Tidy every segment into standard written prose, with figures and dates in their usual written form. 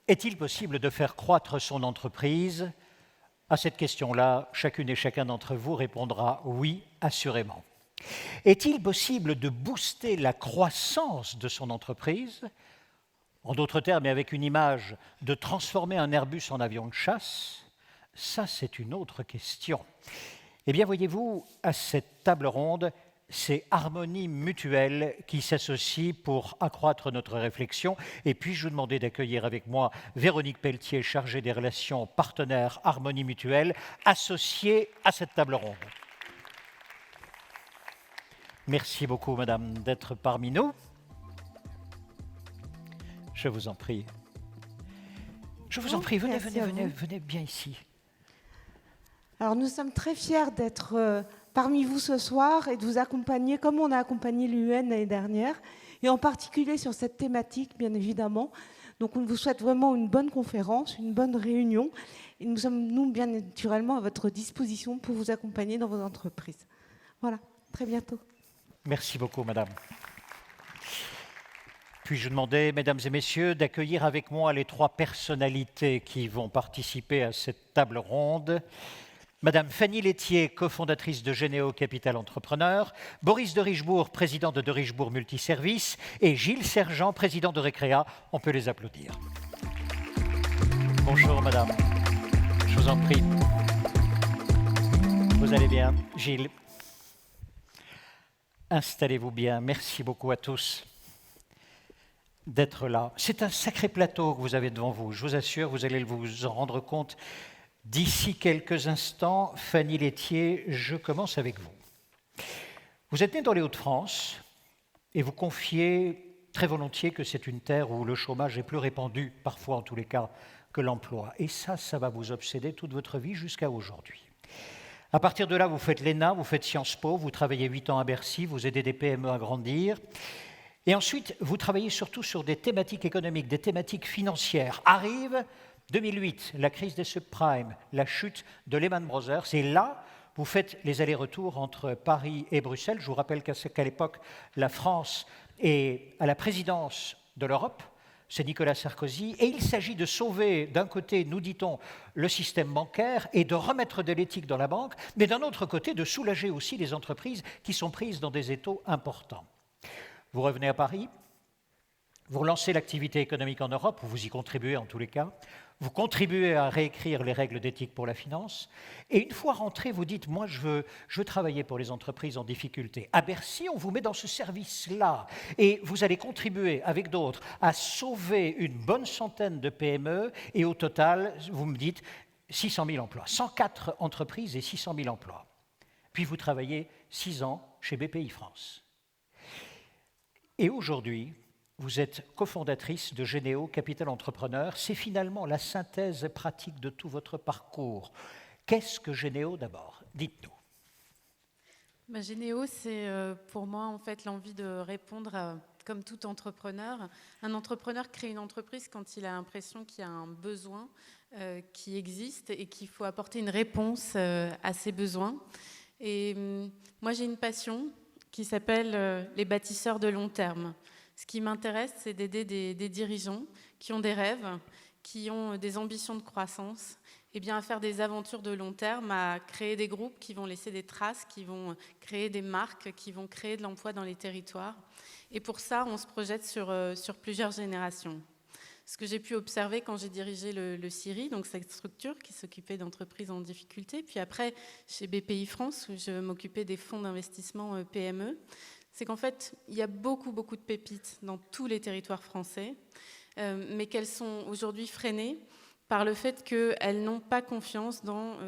Est-il possible de faire croître son entreprise? À cette question-là, chacune et chacun d'entre vous répondra oui, assurément. Est-il possible de booster la croissance de son entreprise? En d'autres termes, et avec une image, de transformer un Airbus en avion de chasse? Ça, c'est une autre question. Eh bien, voyez-vous, à cette table ronde, c'est Harmonie Mutuelle qui s'associe pour accroître notre réflexion. Et puis-je vous demander d'accueillir avec moi Véronique Pelletier, chargée des relations partenaires Harmonie Mutuelle, associée à cette table ronde. Merci beaucoup, madame, d'être parmi nous. Je vous en prie. Je vous en prie, venez bien ici. Alors nous sommes très fiers d'être parmi vous ce soir et de vous accompagner comme on a accompagné l'UN l'année dernière, et en particulier sur cette thématique, bien évidemment. Donc on vous souhaite vraiment une bonne conférence, une bonne réunion, et nous sommes, nous, bien naturellement à votre disposition pour vous accompagner dans vos entreprises. Voilà, très bientôt. Merci beaucoup, madame. Puis-je demander, mesdames et messieurs, d'accueillir avec moi les trois personnalités qui vont participer à cette table ronde. Madame Fanny Laitier, cofondatrice de Généo Capital Entrepreneur, Boris de Richebourg, président de Richebourg Multiservices, et Gilles Sergent, président de Recrea. On peut les applaudir. Bonjour, madame. Je vous en prie. Vous allez bien, Gilles? Installez-vous bien. Merci beaucoup à tous d'être là. C'est un sacré plateau que vous avez devant vous. Je vous assure, vous allez vous en rendre compte d'ici quelques instants. Fanny Laitier, je commence avec vous. Vous êtes née dans les Hauts-de-France et vous confiez très volontiers que c'est une terre où le chômage est plus répandu, parfois en tous les cas, que l'emploi. Et ça va vous obséder toute votre vie jusqu'à aujourd'hui. À partir de là, vous faites l'ENA, vous faites Sciences Po, vous travaillez 8 ans à Bercy, vous aidez des PME à grandir. Et ensuite, vous travaillez surtout sur des thématiques économiques, des thématiques financières. Arrive 2008, la crise des subprimes, la chute de Lehman Brothers. Et là, vous faites les allers-retours entre Paris et Bruxelles. Je vous rappelle qu'à l'époque, la France est à la présidence de l'Europe. C'est Nicolas Sarkozy, et il s'agit de sauver, d'un côté, nous dit-on, le système bancaire et de remettre de l'éthique dans la banque, mais d'un autre côté, de soulager aussi les entreprises qui sont prises dans des étaux importants. Vous revenez à Paris, vous relancez l'activité économique en Europe, vous y contribuez en tous les cas, vous contribuez à réécrire les règles d'éthique pour la finance, et une fois rentré, vous dites « moi, je veux travailler pour les entreprises en difficulté ». À Bercy, on vous met dans ce service-là, et vous allez contribuer avec d'autres à sauver une bonne centaine de PME, et au total, vous me dites 600 000 emplois, 104 entreprises et 600 000 emplois. Puis vous travaillez 6 ans chez BPI France. Et aujourd'hui, vous êtes cofondatrice de Généo Capital Entrepreneur. C'est finalement la synthèse pratique de tout votre parcours. Qu'est-ce que Généo d'abord? Dites-nous. Généo, c'est pour moi en fait l'envie de répondre, comme tout entrepreneur. Un entrepreneur crée une entreprise quand il a l'impression qu'il y a un besoin qui existe et qu'il faut apporter une réponse à ces besoins. Et moi, j'ai une passion qui s'appelle les bâtisseurs de long terme. Ce qui m'intéresse, c'est d'aider des dirigeants qui ont des rêves, qui ont des ambitions de croissance, et bien à faire des aventures de long terme, à créer des groupes qui vont laisser des traces, qui vont créer des marques, qui vont créer de l'emploi dans les territoires. Et pour ça, on se projette sur plusieurs générations. Ce que j'ai pu observer quand j'ai dirigé le CIRI, donc cette structure qui s'occupait d'entreprises en difficulté, puis après chez BPI France, où je m'occupais des fonds d'investissement PME, c'est qu'en fait, il y a beaucoup de pépites dans tous les territoires français, mais qu'elles sont aujourd'hui freinées par le fait qu'elles n'ont pas confiance dans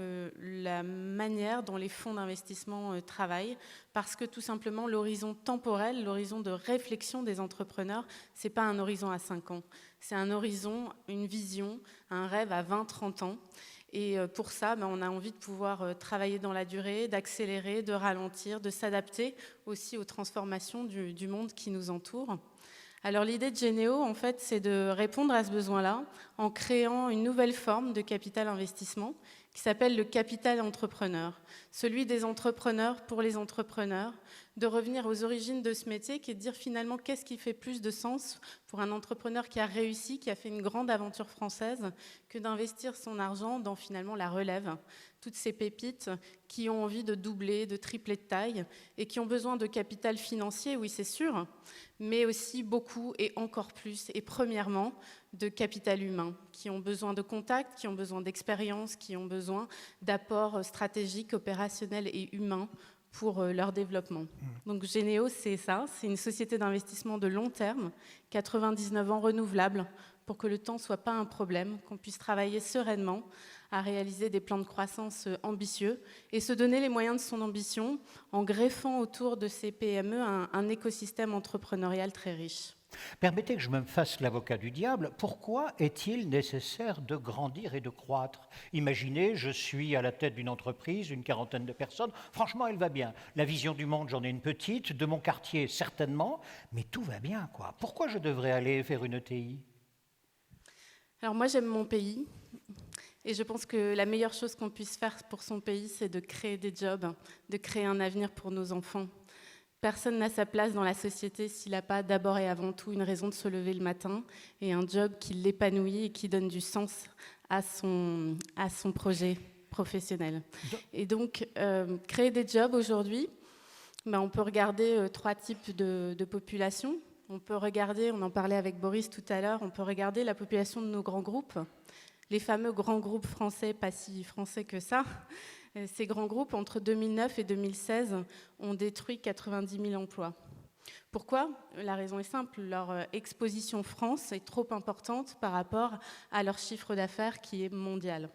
la manière dont les fonds d'investissement travaillent, parce que tout simplement, l'horizon temporel, l'horizon de réflexion des entrepreneurs, ce n'est pas un horizon à 5 ans, c'est un horizon, une vision, un rêve à 20-30 ans. Et pour ça, on a envie de pouvoir travailler dans la durée, d'accélérer, de ralentir, de s'adapter aussi aux transformations du monde qui nous entoure. Alors l'idée de Généo, en fait, c'est de répondre à ce besoin-là en créant une nouvelle forme de capital investissement qui s'appelle le capital entrepreneur, celui des entrepreneurs pour les entrepreneurs, de revenir aux origines de ce métier, qui est de dire finalement qu'est-ce qui fait plus de sens pour un entrepreneur qui a réussi, qui a fait une grande aventure française, que d'investir son argent dans finalement la relève, toutes ces pépites qui ont envie de doubler, de tripler de taille et qui ont besoin de capital financier, oui c'est sûr, mais aussi beaucoup et encore plus, et premièrement, de capital humain, qui ont besoin de contacts, qui ont besoin d'expérience, qui ont besoin d'apports stratégiques, opérationnels et humains pour leur développement. Donc Généo, c'est ça, c'est une société d'investissement de long terme, 99 ans renouvelable, pour que le temps ne soit pas un problème, qu'on puisse travailler sereinement à réaliser des plans de croissance ambitieux et se donner les moyens de son ambition en greffant autour de ces PME un écosystème entrepreneurial très riche. Permettez que je me fasse l'avocat du diable. Pourquoi est-il nécessaire de grandir et de croître? Imaginez, je suis à la tête d'une entreprise, une quarantaine de personnes. Franchement, elle va bien. La vision du monde, j'en ai une petite. De mon quartier, certainement. Mais tout va bien, quoi. Pourquoi je devrais aller faire une ETI? Alors moi, j'aime mon pays. Et je pense que la meilleure chose qu'on puisse faire pour son pays, c'est de créer des jobs, de créer un avenir pour nos enfants. Personne n'a sa place dans la société s'il n'a pas d'abord et avant tout une raison de se lever le matin et un job qui l'épanouit et qui donne du sens à son projet professionnel. Et donc, créer des jobs aujourd'hui, on peut regarder 3 types de populations. On peut regarder, on en parlait avec Boris tout à l'heure, on peut regarder la population de nos grands groupes, les fameux grands groupes français, pas si français que ça. Ces grands groupes, entre 2009 et 2016, ont détruit 90 000 emplois. Pourquoi? La raison est simple, leur exposition France est trop importante par rapport à leur chiffre d'affaires qui est mondial.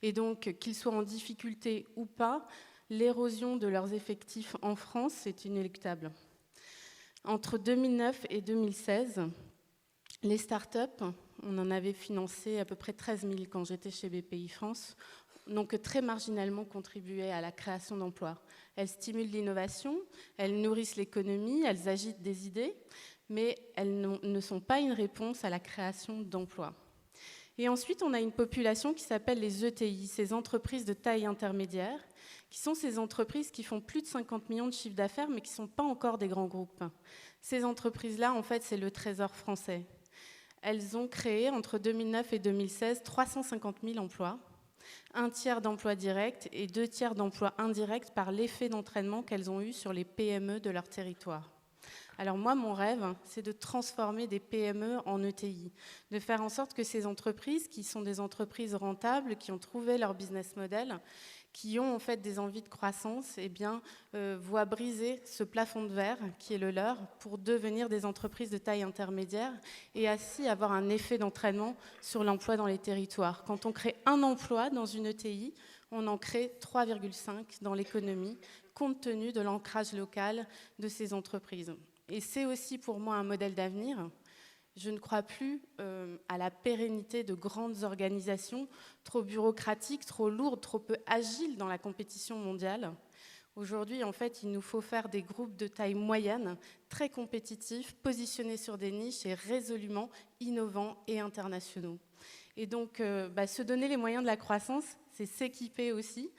Et donc, qu'ils soient en difficulté ou pas, l'érosion de leurs effectifs en France est inéluctable. Entre 2009 et 2016, les startups, on en avait financé à peu près 13 000 quand j'étais chez BPI France, n'ont que très marginalement contribué à la création d'emplois. Elles stimulent l'innovation, elles nourrissent l'économie, elles agitent des idées, mais elles ne sont pas une réponse à la création d'emplois. Et ensuite, on a une population qui s'appelle les ETI, ces entreprises de taille intermédiaire, qui sont ces entreprises qui font plus de 50 millions de chiffres d'affaires, mais qui ne sont pas encore des grands groupes. Ces entreprises-là, en fait, c'est le trésor français. Elles ont créé, entre 2009 et 2016, 350 000 emplois, 1/3 d'emplois directs et 2/3 d'emplois indirects par l'effet d'entraînement qu'elles ont eu sur les PME de leur territoire. Alors moi, mon rêve, c'est de transformer des PME en ETI, de faire en sorte que ces entreprises, qui sont des entreprises rentables, qui ont trouvé leur business model, qui ont en fait des envies de croissance, voient briser ce plafond de verre qui est le leur pour devenir des entreprises de taille intermédiaire et ainsi avoir un effet d'entraînement sur l'emploi dans les territoires. Quand on crée un emploi dans une ETI, on en crée 3,5 dans l'économie, compte tenu de l'ancrage local de ces entreprises. Et c'est aussi pour moi un modèle d'avenir. Je ne crois plus à la pérennité de grandes organisations trop bureaucratiques, trop lourdes, trop peu agiles dans la compétition mondiale. Aujourd'hui, en fait, il nous faut faire des groupes de taille moyenne, très compétitifs, positionnés sur des niches et résolument innovants et internationaux. Et donc, se donner les moyens de la croissance, c'est s'équiper aussi.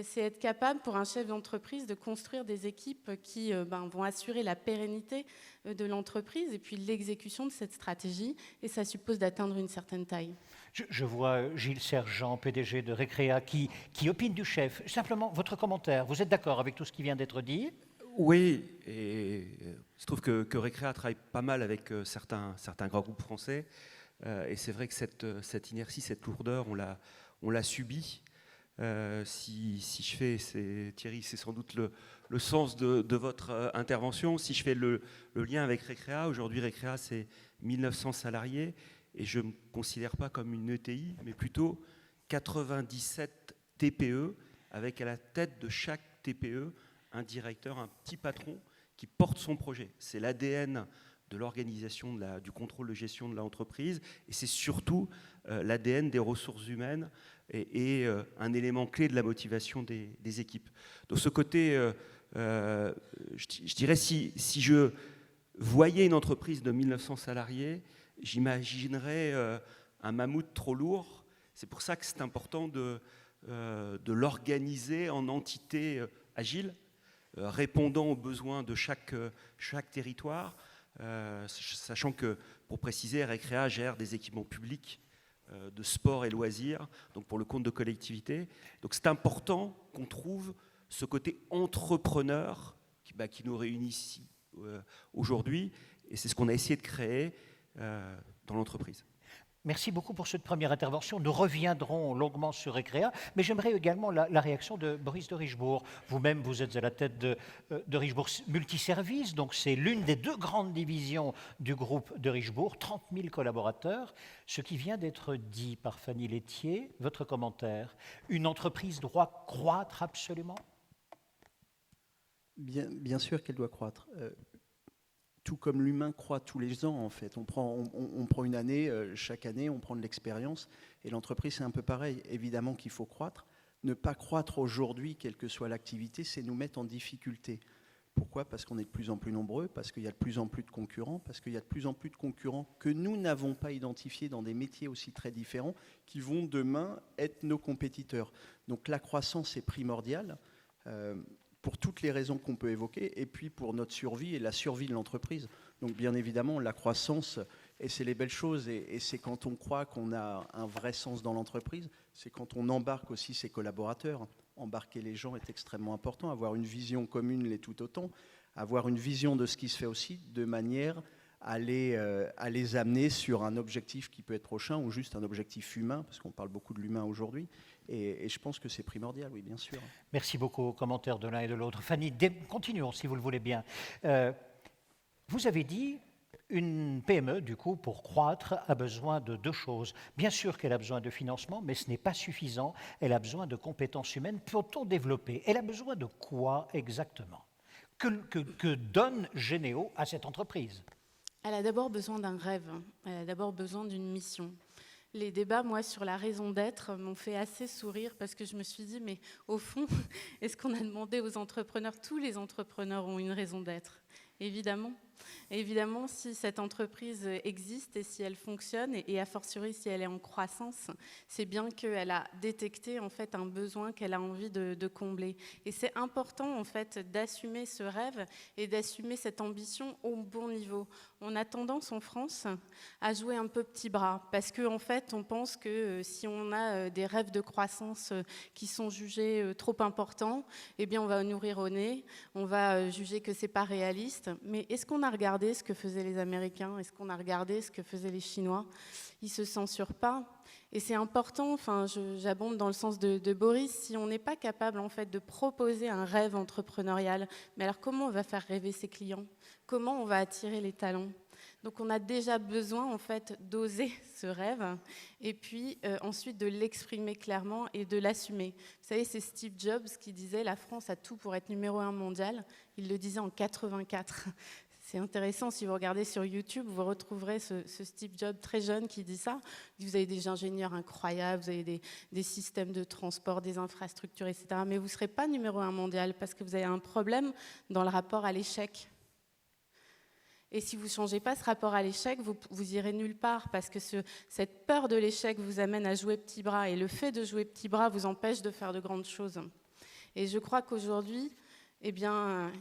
C'est être capable pour un chef d'entreprise de construire des équipes qui vont assurer la pérennité de l'entreprise et puis l'exécution de cette stratégie, et ça suppose d'atteindre une certaine taille. Je vois Gilles Sergent, PDG de Recrea, qui opine du chef. Simplement, votre commentaire, vous êtes d'accord avec tout ce qui vient d'être dit? Oui, et il se trouve que Recrea travaille pas mal avec certains grands groupes français, et c'est vrai que cette inertie, cette lourdeur, on l'a subie. Si je fais, Thierry, c'est sans doute le sens de votre intervention. Si je fais le lien avec Recrea, aujourd'hui Recrea c'est 1900 salariés et je ne me considère pas comme une ETI, mais plutôt 97 TPE avec à la tête de chaque TPE un directeur, un petit patron qui porte son projet. C'est l'ADN de l'organisation du contrôle de gestion de l'entreprise et c'est surtout l'ADN des ressources humaines et un élément clé de la motivation des équipes. Donc ce côté, je dirais, si je voyais une entreprise de 1900 salariés, j'imaginerais un mammouth trop lourd. C'est pour ça que c'est important de l'organiser en entité agile, répondant aux besoins de chaque territoire, sachant que, pour préciser, Recrea gère des équipements publics de sport et loisirs, donc pour le compte de collectivités. Donc c'est important qu'on trouve ce côté entrepreneur qui nous réunit ici aujourd'hui, et c'est ce qu'on a essayé de créer dans l'entreprise. Merci beaucoup pour cette première intervention. Nous reviendrons longuement sur Recrea, mais j'aimerais également la réaction de Boris de Richebourg. Vous-même, vous êtes à la tête de Richebourg Multiservices, donc c'est l'une des deux grandes divisions du groupe de Richebourg, 30 000 collaborateurs. Ce qui vient d'être dit par Fanny Laitier, votre commentaire, une entreprise doit croître absolument ? Bien sûr qu'elle doit croître. Tout comme l'humain croît tous les ans, en fait. On prend une année, chaque année, on prend de l'expérience. Et l'entreprise, c'est un peu pareil. Évidemment qu'il faut croître. Ne pas croître aujourd'hui, quelle que soit l'activité, c'est nous mettre en difficulté. Pourquoi ? Parce qu'on est de plus en plus nombreux, parce qu'il y a de plus en plus de concurrents, parce qu'il y a de plus en plus de concurrents que nous n'avons pas identifiés dans des métiers aussi très différents, qui vont demain être nos compétiteurs. Donc la croissance est primordiale. Pour toutes les raisons qu'on peut évoquer, et puis pour notre survie et la survie de l'entreprise. Donc bien évidemment, la croissance, et c'est les belles choses, et c'est quand on croit qu'on a un vrai sens dans l'entreprise, c'est quand on embarque aussi ses collaborateurs. Embarquer les gens est extrêmement important, avoir une vision commune l'est tout autant, avoir une vision de ce qui se fait aussi, de manière à les amener sur un objectif qui peut être prochain, ou juste un objectif humain, parce qu'on parle beaucoup de l'humain aujourd'hui. Et je pense que c'est primordial, oui, bien sûr. Merci beaucoup aux commentaires de l'un et de l'autre. Fanny, continuons si vous le voulez bien. Vous avez dit, une PME, du coup, pour croître, a besoin de deux choses. Bien sûr qu'elle a besoin de financement, mais ce n'est pas suffisant. Elle a besoin de compétences humaines. Peut-on développer ? Elle a besoin de quoi exactement ? Que donne Généo à cette entreprise ? Elle a d'abord besoin d'un rêve, elle a d'abord besoin d'une mission. Les débats, moi, sur la raison d'être m'ont fait assez sourire parce que je me suis dit, mais au fond, est-ce qu'on a demandé aux entrepreneurs, tous les entrepreneurs ont une raison d'être ? Évidemment. Évidemment, si cette entreprise existe et si elle fonctionne, et a fortiori si elle est en croissance, c'est bien qu'elle a détecté en fait un besoin qu'elle a envie de combler. Et c'est important en fait d'assumer ce rêve et d'assumer cette ambition au bon niveau. On a tendance en France à jouer un peu petit bras parce qu'en fait on pense que si on a des rêves de croissance qui sont jugés trop importants, eh bien on va nourrir au nez, on va juger que c'est pas réaliste. Mais est-ce qu'on a regardé ce que faisaient les Américains ? Est-ce qu'on a regardé ce que faisaient les Chinois ? Ils ne se censurent pas. Et c'est important, enfin, j'abonde dans le sens de Boris, si on n'est pas capable en fait, de proposer un rêve entrepreneurial, mais alors comment on va faire rêver ses clients ? Comment on va attirer les talents ? Donc on a déjà besoin en fait d'oser ce rêve et puis ensuite de l'exprimer clairement et de l'assumer. Vous savez, c'est Steve Jobs qui disait « La France a tout pour être numéro 1 mondial ». Il le disait en 84. C'est intéressant, si vous regardez sur YouTube, vous retrouverez ce Steve Jobs très jeune qui dit ça. Vous avez des ingénieurs incroyables, vous avez des systèmes de transport, des infrastructures, etc. Mais vous ne serez pas numéro 1 mondial parce que vous avez un problème dans le rapport à l'échec. Et si vous ne changez pas ce rapport à l'échec, vous irez nulle part parce que cette peur de l'échec vous amène à jouer petit bras et le fait de jouer petit bras vous empêche de faire de grandes choses. Et je crois qu'aujourd'hui, eh bien,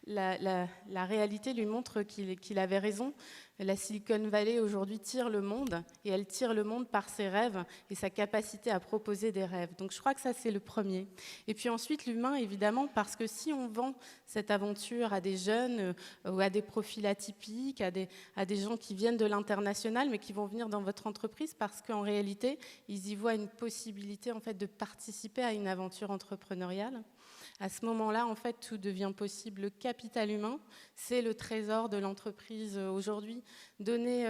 la réalité lui montre qu'il avait raison. La Silicon Valley aujourd'hui tire le monde et elle tire le monde par ses rêves et sa capacité à proposer des rêves. Donc je crois que ça c'est le premier. Et puis ensuite l'humain évidemment parce que si on vend cette aventure à des jeunes ou à des profils atypiques, à des gens qui viennent de l'international mais qui vont venir dans votre entreprise parce qu'en réalité ils y voient une possibilité en fait de participer à une aventure entrepreneuriale. À ce moment-là, en fait, tout devient possible. Le capital humain, c'est le trésor de l'entreprise aujourd'hui. Donner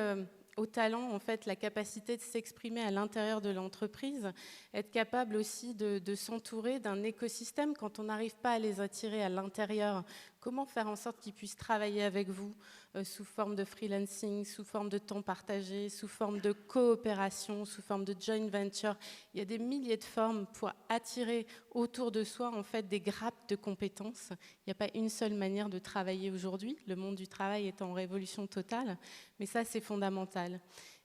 aux talents, en fait, la capacité de s'exprimer à l'intérieur de l'entreprise, être capable aussi de s'entourer d'un écosystème quand on n'arrive pas à les attirer à l'intérieur. Comment faire en sorte qu'ils puissent travailler avec vous sous forme de freelancing, sous forme de temps partagé, sous forme de coopération, sous forme de joint venture. Il y a des milliers de formes pour attirer autour de soi en fait, des grappes de compétences. Il n'y a pas une seule manière de travailler aujourd'hui. Le monde du travail est en révolution totale, mais ça, c'est fondamental.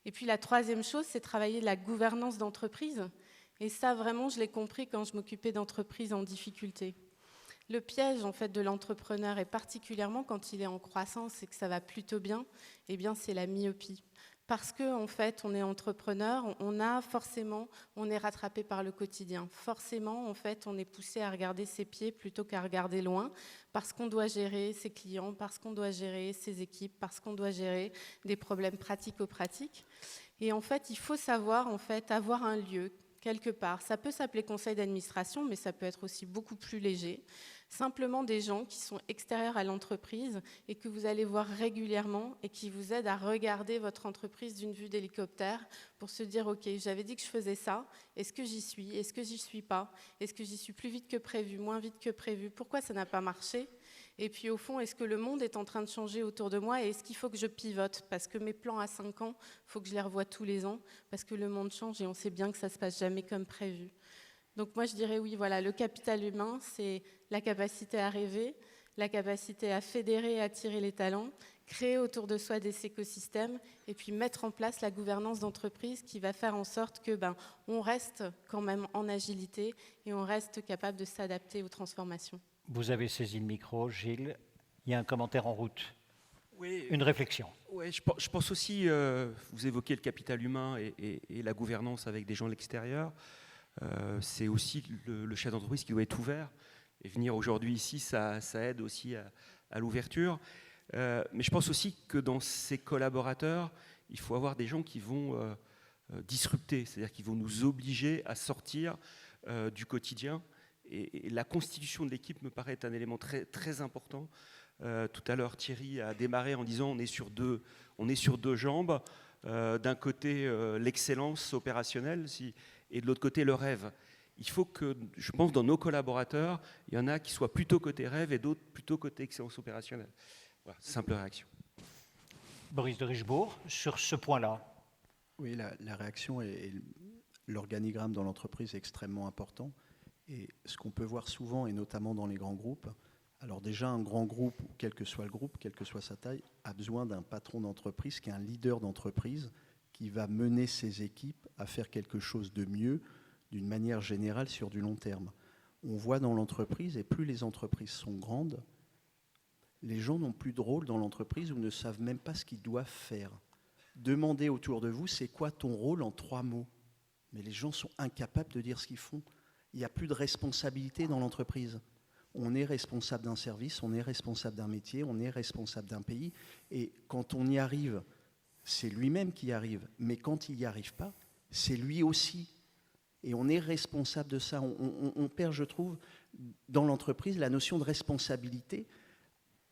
Et puis la troisième chose, c'est travailler la gouvernance d'entreprise. Et ça, vraiment, je l'ai compris quand je m'occupais d'entreprises en difficulté. Le piège en fait de l'entrepreneur, et particulièrement quand il est en croissance et que ça va plutôt bien, eh bien c'est la myopie. Parce que en fait, on est entrepreneur, on est rattrapé par le quotidien. Forcément, en fait, on est poussé à regarder ses pieds plutôt qu'à regarder loin, parce qu'on doit gérer ses clients, parce qu'on doit gérer ses équipes, parce qu'on doit gérer des problèmes pratico-pratiques. Et en fait, il faut savoir en fait avoir un lieu quelque part. Ça peut s'appeler conseil d'administration, mais ça peut être aussi beaucoup plus léger. Simplement des gens qui sont extérieurs à l'entreprise et que vous allez voir régulièrement et qui vous aident à regarder votre entreprise d'une vue d'hélicoptère pour se dire « Ok, j'avais dit que je faisais ça, est-ce que j'y suis? Est-ce que j'y suis pas? Est-ce que j'y suis plus vite que prévu, moins vite que prévu? Pourquoi ça n'a pas marché ?» Et puis au fond, est-ce que le monde est en train de changer autour de moi et est-ce qu'il faut que je pivote? Parce que mes plans à 5 ans, il faut que je les revoie tous les ans parce que le monde change et on sait bien que ça ne se passe jamais comme prévu. Donc moi je dirais oui, voilà, le capital humain, c'est la capacité à rêver, la capacité à fédérer et attirer les talents, créer autour de soi des écosystèmes et puis mettre en place la gouvernance d'entreprise qui va faire en sorte que on reste quand même en agilité et on reste capable de s'adapter aux transformations. Vous avez saisi le micro, Gilles. Il y a un commentaire en route. Oui, Une réflexion. ouais, je pense aussi, vous évoquez le capital humain et la gouvernance avec des gens de l'extérieur. C'est aussi le chef d'entreprise qui doit être ouvert. Et venir aujourd'hui ici, ça aide aussi à l'ouverture. Mais je pense aussi que dans ces collaborateurs, il faut avoir des gens qui vont disrupter, c'est-à-dire qui vont nous obliger à sortir du quotidien. Et la constitution de l'équipe me paraît être un élément très, très important. Tout à l'heure, Thierry a démarré en disant on est sur deux jambes. D'un côté, l'excellence opérationnelle et de l'autre côté, le rêve. Il faut que, je pense, dans nos collaborateurs, il y en a qui soient plutôt côté rêve et d'autres plutôt côté excellence opérationnelle. Voilà, simple réaction. Boris de Richebourg, sur ce point-là. Oui, la réaction et l'organigramme dans l'entreprise est extrêmement important. Et ce qu'on peut voir souvent, et notamment dans les grands groupes, alors déjà un grand groupe, quel que soit le groupe, quelle que soit sa taille, a besoin d'un patron d'entreprise qui est un leader d'entreprise qui va mener ses équipes à faire quelque chose de mieux d'une manière générale sur du long terme. On voit dans l'entreprise, et plus les entreprises sont grandes, les gens n'ont plus de rôle dans l'entreprise ou ne savent même pas ce qu'ils doivent faire. Demandez autour de vous, c'est quoi ton rôle en 3 mots? Mais les gens sont incapables de dire ce qu'ils font. Il n'y a plus de responsabilité dans l'entreprise. On est responsable d'un service, on est responsable d'un métier, on est responsable d'un pays. Et quand on y arrive, c'est lui-même qui y arrive. Mais quand il n'y arrive pas, c'est lui aussi. Et on est responsable de ça. On perd, je trouve, dans l'entreprise, la notion de responsabilité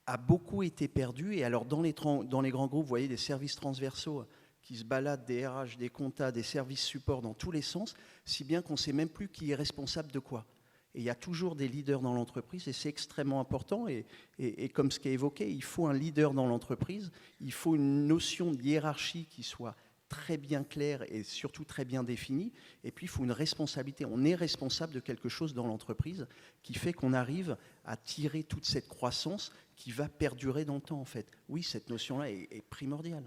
a beaucoup été perdue. Et alors, dans les grands groupes, vous voyez des services transversaux qui se baladent, des RH, des comptas, des services support dans tous les sens, si bien qu'on ne sait même plus qui est responsable de quoi. Et il y a toujours des leaders dans l'entreprise et c'est extrêmement important. Et comme ce qui est évoqué, il faut un leader dans l'entreprise, il faut une notion de hiérarchie qui soit très bien claire et surtout très bien définie. Et puis il faut une responsabilité. On est responsable de quelque chose dans l'entreprise qui fait qu'on arrive à tirer toute cette croissance qui va perdurer dans le temps en fait. Oui, cette notion-là est primordiale.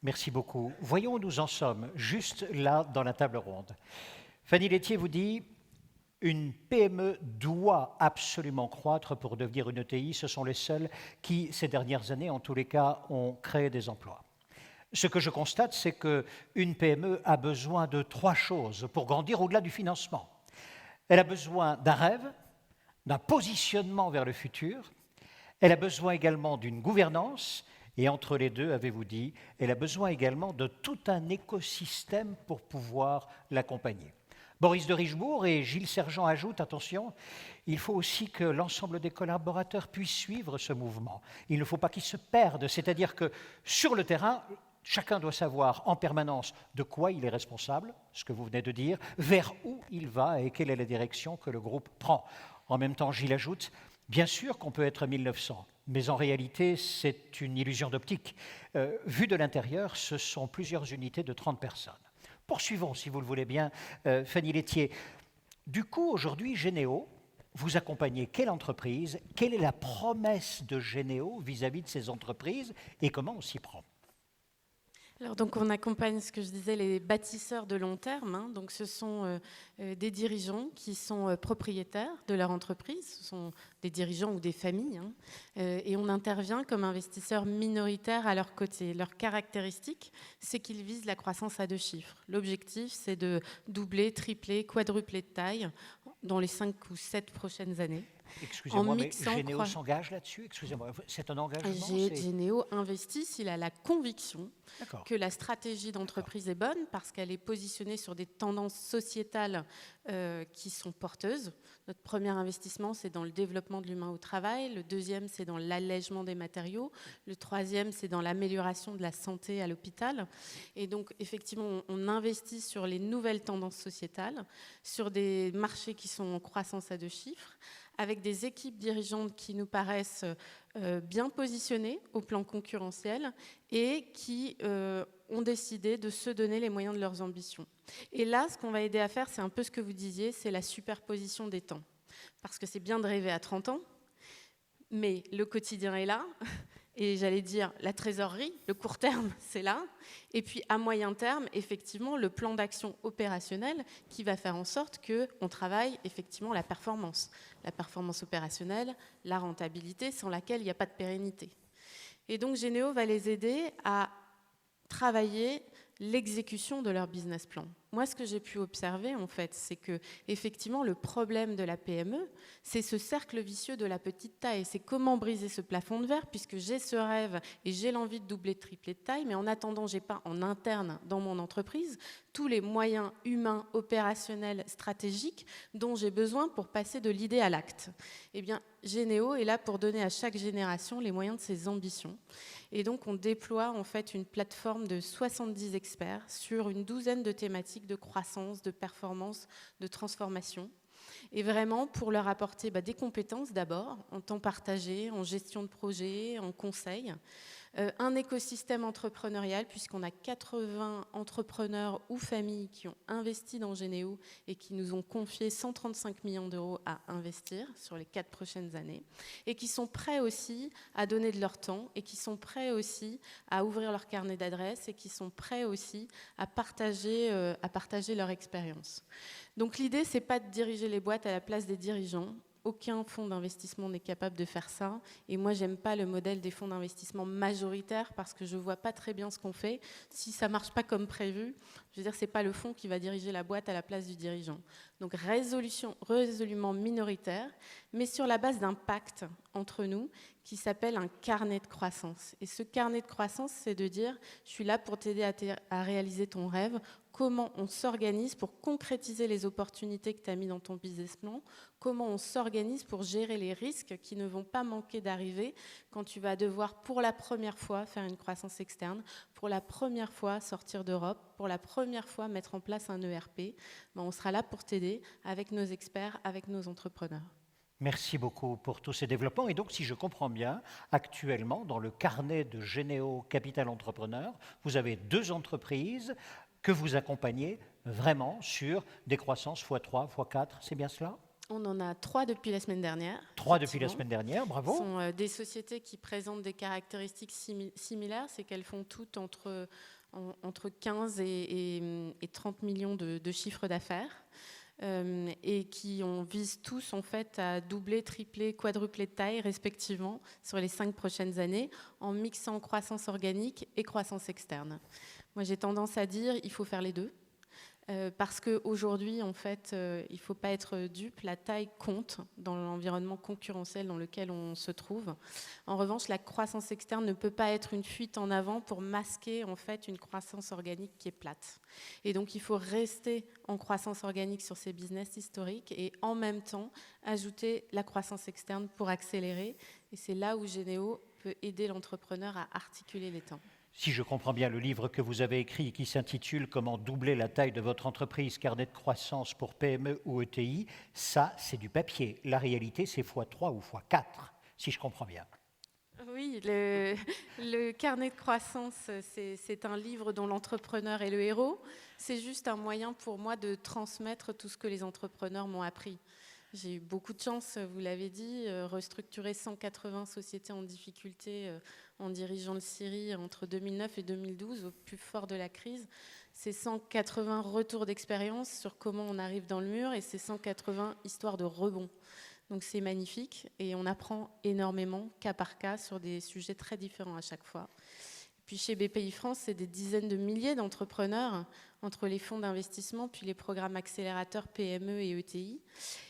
Merci beaucoup. Voyons où nous en sommes, juste là dans la table ronde. Fanny Lettier vous dit « Une PME doit absolument croître pour devenir une ETI. Ce sont les seuls qui, ces dernières années, en tous les cas, ont créé des emplois. » Ce que je constate, c'est qu'une PME a besoin de 3 choses pour grandir au-delà du financement. Elle a besoin d'un rêve, d'un positionnement vers le futur. Elle a besoin également d'une gouvernance. Et entre les deux, avez-vous dit, elle a besoin également de tout un écosystème pour pouvoir l'accompagner. Boris de Richebourg et Gilles Sergent ajoutent, attention, il faut aussi que l'ensemble des collaborateurs puissent suivre ce mouvement. Il ne faut pas qu'ils se perdent, c'est-à-dire que sur le terrain, chacun doit savoir en permanence de quoi il est responsable, ce que vous venez de dire, vers où il va et quelle est la direction que le groupe prend. En même temps, Gilles ajoute, bien sûr qu'on peut être 1900, mais en réalité, c'est une illusion d'optique. Vu de l'intérieur, ce sont plusieurs unités de 30 personnes. Poursuivons, si vous le voulez bien, Fanny Lettier. Du coup, aujourd'hui, Généo, vous accompagnez quelle entreprise? Quelle est la promesse de Généo vis-à-vis de ces entreprises et comment on s'y prend? Alors donc on accompagne, ce que je disais, les bâtisseurs de long terme. Hein. Donc ce sont des dirigeants qui sont propriétaires de leur entreprise. Ce sont des dirigeants ou des familles. Hein. Et on intervient comme investisseur minoritaire à leur côté. Leur caractéristique, c'est qu'ils visent la croissance à 2 chiffres. L'objectif, c'est de doubler, tripler, quadrupler de taille dans les 5 ou 7 prochaines années. Excusez-moi, mais Généo s'engage là-dessus? Excusez-moi, c'est un engagement? Généo investit s'il a la conviction que la stratégie d'entreprise est bonne parce qu'elle est positionnée sur des tendances sociétales qui sont porteuses. Notre premier investissement, c'est dans le développement de l'humain au travail. Le deuxième, c'est dans l'allègement des matériaux. Le troisième, c'est dans l'amélioration de la santé à l'hôpital. Et donc, effectivement, on investit sur les nouvelles tendances sociétales, sur des marchés qui sont en croissance à 2 chiffres, avec des équipes dirigeantes qui nous paraissent bien positionnées au plan concurrentiel et qui ont décidé de se donner les moyens de leurs ambitions. Et là, ce qu'on va aider à faire, c'est un peu ce que vous disiez, c'est la superposition des temps. Parce que c'est bien de rêver à 30 ans, mais le quotidien est là. Et j'allais dire, la trésorerie, le court terme, c'est là. Et puis, à moyen terme, effectivement, le plan d'action opérationnel qui va faire en sorte qu'on travaille effectivement la performance. La performance opérationnelle, la rentabilité, sans laquelle il n'y a pas de pérennité. Et donc, Généo va les aider à travailler l'exécution de leur business plan. Moi, ce que j'ai pu observer, en fait, c'est que effectivement, le problème de la PME, c'est ce cercle vicieux de la petite taille. C'est comment briser ce plafond de verre, puisque j'ai ce rêve et j'ai l'envie de doubler, de tripler de taille, mais en attendant, j'ai pas en interne dans mon entreprise tous les moyens humains, opérationnels, stratégiques dont j'ai besoin pour passer de l'idée à l'acte. Eh bien, Généo est là pour donner à chaque génération les moyens de ses ambitions. Et donc, on déploie en fait une plateforme de 70 experts sur une douzaine de thématiques de croissance, de performance, de transformation. Et vraiment pour leur apporter des compétences d'abord, en temps partagé, en gestion de projet, en conseil. Un écosystème entrepreneurial, puisqu'on a 80 entrepreneurs ou familles qui ont investi dans Généo et qui nous ont confié 135 millions d'euros à investir sur les 4 prochaines années, et qui sont prêts aussi à donner de leur temps, et qui sont prêts aussi à ouvrir leur carnet d'adresses, et qui sont prêts aussi à partager leur expérience. Donc l'idée, c'est pas de diriger les boîtes à la place des dirigeants. Aucun fonds d'investissement n'est capable de faire ça. Et moi, j'aime pas le modèle des fonds d'investissement majoritaires parce que je vois pas très bien ce qu'on fait. Si ça marche pas comme prévu, je veux dire, c'est pas le fonds qui va diriger la boîte à la place du dirigeant. Donc résolument minoritaire, mais sur la base d'un pacte entre nous qui s'appelle un carnet de croissance. Et ce carnet de croissance, c'est de dire, je suis là pour t'aider à réaliser ton rêve. Comment on s'organise pour concrétiser les opportunités que tu as mis dans ton business plan, comment on s'organise pour gérer les risques qui ne vont pas manquer d'arriver quand tu vas devoir pour la première fois faire une croissance externe, pour la première fois sortir d'Europe, pour la première fois mettre en place un ERP. On sera là pour t'aider avec nos experts, avec nos entrepreneurs. Merci beaucoup pour tous ces développements. Et donc, si je comprends bien, actuellement, dans le carnet de Généo Capital Entrepreneur, vous avez 2 entreprises que vous accompagnez vraiment sur des croissances x3, x4, c'est bien cela? On en a 3 depuis la semaine dernière. 3 depuis la semaine dernière, bravo. Ce sont des sociétés qui présentent des caractéristiques similaires, c'est qu'elles font toutes entre 15 et 30 millions de chiffres d'affaires. Et qui visent tous en fait à doubler, tripler, quadrupler de taille respectivement sur les 5 prochaines années en mixant croissance organique et croissance externe. Moi j'ai tendance à dire il faut faire les deux parce qu'aujourd'hui en fait il ne faut pas être dupe, la taille compte dans l'environnement concurrentiel dans lequel on se trouve. En revanche la croissance externe ne peut pas être une fuite en avant pour masquer en fait une croissance organique qui est plate. Et donc il faut rester en croissance organique sur ces business historiques et en même temps ajouter la croissance externe pour accélérer. Et c'est là où Généo peut aider l'entrepreneur à articuler les temps. Si je comprends bien, le livre que vous avez écrit qui s'intitule « Comment doubler la taille de votre entreprise, carnet de croissance pour PME ou ETI », ça, c'est du papier. La réalité, c'est x3 ou x4, si je comprends bien. Oui, le carnet de croissance, c'est un livre dont l'entrepreneur est le héros. C'est juste un moyen pour moi de transmettre tout ce que les entrepreneurs m'ont appris. J'ai eu beaucoup de chance, vous l'avez dit, restructurer 180 sociétés en difficulté en dirigeant le Syrie entre 2009 et 2012, au plus fort de la crise. C'est 180 retours d'expérience sur comment on arrive dans le mur et c'est 180 histoires de rebond. Donc c'est magnifique et on apprend énormément, cas par cas, sur des sujets très différents à chaque fois. Puis chez BPI France, c'est des dizaines de milliers d'entrepreneurs entre les fonds d'investissement puis les programmes accélérateurs PME et ETI.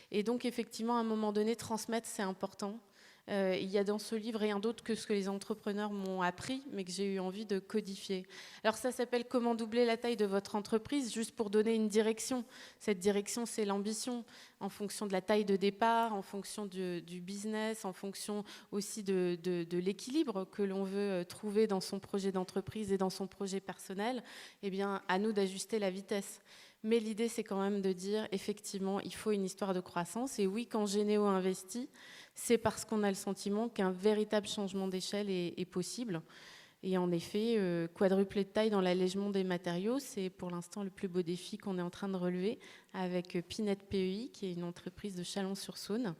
Et donc effectivement, à un moment donné, transmettre, c'est important. Il y a dans ce livre rien d'autre que ce que les entrepreneurs m'ont appris, mais que j'ai eu envie de codifier. Alors ça s'appelle « Comment doubler la taille de votre entreprise ?» juste pour donner une direction. Cette direction, c'est l'ambition, en fonction de la taille de départ, en fonction du business, en fonction aussi de l'équilibre que l'on veut trouver dans son projet d'entreprise et dans son projet personnel. Eh bien, à nous d'ajuster la vitesse. Mais l'idée, c'est quand même de dire, effectivement, il faut une histoire de croissance. Et oui, quand Généo investit, c'est parce qu'on a le sentiment qu'un véritable changement d'échelle est possible. Et en effet, quadrupler de taille dans l'allègement des matériaux, c'est pour l'instant le plus beau défi qu'on est en train de relever avec Pinette PEI, qui est une entreprise de Chalon-sur-Saône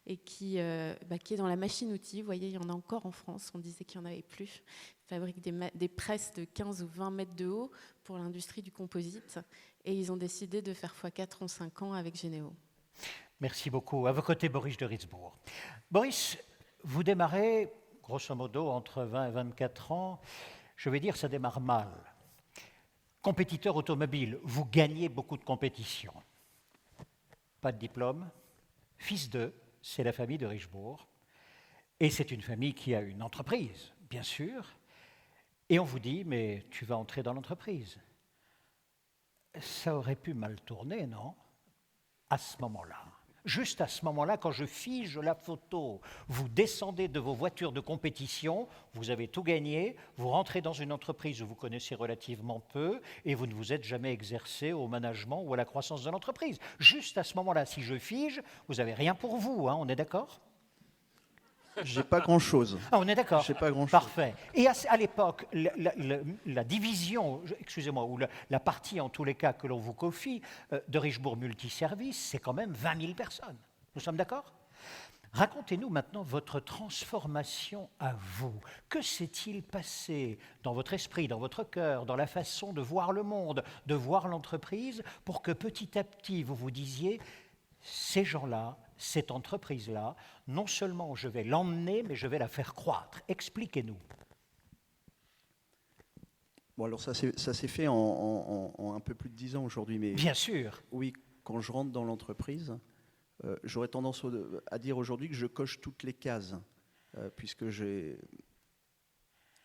et qui est dans la machine-outil. Vous voyez, il y en a encore en France, on disait qu'il n'y en avait plus. Ils fabriquent des presses de 15 ou 20 mètres de haut pour l'industrie du composite. Et ils ont décidé de faire x4 en 5 ans avec Généo. Merci beaucoup. À vos côtés, Boris de Rietsbourg. Boris, vous démarrez, grosso modo, entre 20 et 24 ans. Je vais dire, ça démarre mal. Compétiteur automobile, vous gagnez beaucoup de compétitions. Pas de diplôme. Fils d'eux, c'est la famille de Richebourg. Et c'est une famille qui a une entreprise, bien sûr. Et on vous dit, mais tu vas entrer dans l'entreprise. Ça aurait pu mal tourner, non? À ce moment-là. Juste à ce moment-là, quand je fige la photo, vous descendez de vos voitures de compétition, vous avez tout gagné, vous rentrez dans une entreprise où vous connaissez relativement peu et vous ne vous êtes jamais exercé au management ou à la croissance de l'entreprise. Juste à ce moment-là, si je fige, vous n'avez rien pour vous, hein, on est d'accord? J'ai pas grand-chose. Ah, on est d'accord. J'ai pas grand-chose. Parfait. Et à l'époque, la division, excusez-moi, ou la partie en tous les cas que l'on vous confie de Richebourg Multiservice, c'est quand même 20 000 personnes. Nous sommes d'accord? Racontez-nous maintenant votre transformation à vous. Que s'est-il passé dans votre esprit, dans votre cœur, dans la façon de voir le monde, de voir l'entreprise, pour que petit à petit vous vous disiez, ces gens-là, cette entreprise-là, non seulement je vais l'emmener, mais je vais la faire croître. Expliquez-nous. Bon, alors ça s'est fait en un peu plus de 10 ans aujourd'hui. Mais bien sûr. Oui, quand je rentre dans l'entreprise, j'aurais tendance à dire aujourd'hui que je coche toutes les cases, puisque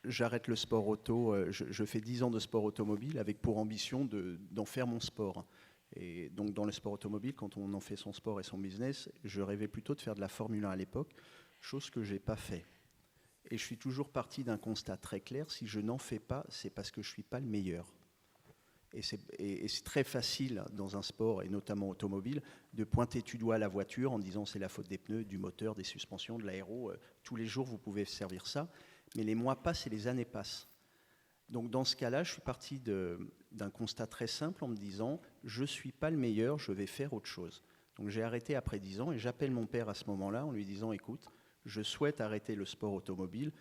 j'arrête le sport auto, je fais 10 ans de sport automobile avec pour ambition d'en faire mon sport. Et donc dans le sport automobile, quand on en fait son sport et son business, je rêvais plutôt de faire de la Formule 1 à l'époque, chose que je n'ai pas fait. Et je suis toujours parti d'un constat très clair, si je n'en fais pas, c'est parce que je ne suis pas le meilleur. Et c'est très facile dans un sport, et notamment automobile, de pointer du doigt la voiture en disant c'est la faute des pneus, du moteur, des suspensions, de l'aéro. Tous les jours, vous pouvez servir ça. Mais les mois passent et les années passent. Donc dans ce cas-là, je suis parti d'un constat très simple en me disant je ne suis pas le meilleur, je vais faire autre chose. Donc j'ai arrêté après 10 ans et j'appelle mon père à ce moment-là en lui disant écoute, je souhaite arrêter le sport automobile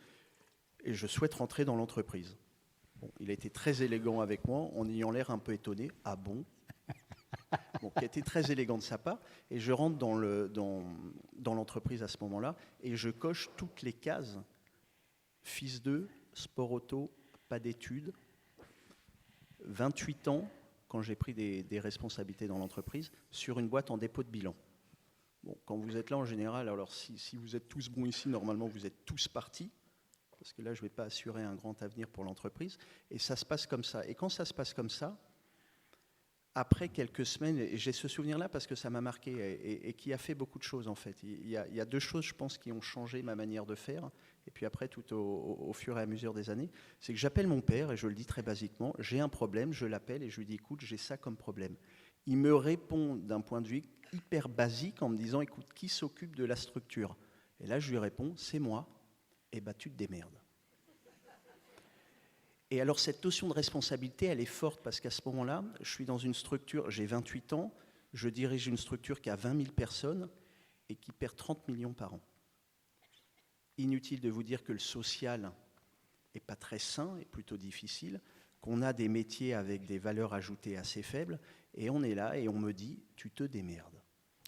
et je souhaite rentrer dans l'entreprise. Bon, il a été très élégant avec moi en ayant l'air un peu étonné. Ah bon? Bon, qui a été très élégant de sa part. Et je rentre dans l'entreprise à ce moment-là et je coche toutes les cases. Fils d'eux, sport auto, pas d'études, 28 ans quand j'ai pris des responsabilités dans l'entreprise sur une boîte en dépôt de bilan. Bon, quand vous êtes là en général, alors si vous êtes tous bons ici, normalement vous êtes tous partis, parce que là je ne vais pas assurer un grand avenir pour l'entreprise, et ça se passe comme ça. Et quand ça se passe comme ça, après quelques semaines, et j'ai ce souvenir-là parce que ça m'a marqué et qui a fait beaucoup de choses en fait. Il y a 2 choses, je pense, qui ont changé ma manière de faire. Et puis après, tout au fur et à mesure des années, c'est que j'appelle mon père et je le dis très basiquement, j'ai un problème, je l'appelle et je lui dis écoute, j'ai ça comme problème. Il me répond d'un point de vue hyper basique en me disant écoute, qui s'occupe de la structure? Et là, je lui réponds c'est moi. Eh ben, tu te démerdes. Et alors cette notion de responsabilité, elle est forte parce qu'à ce moment-là, je suis dans une structure, j'ai 28 ans, je dirige une structure qui a 20 000 personnes et qui perd 30 millions par an. Inutile de vous dire que le social n'est pas très sain et plutôt difficile, qu'on a des métiers avec des valeurs ajoutées assez faibles, et on est là et on me dit « tu te démerdes ».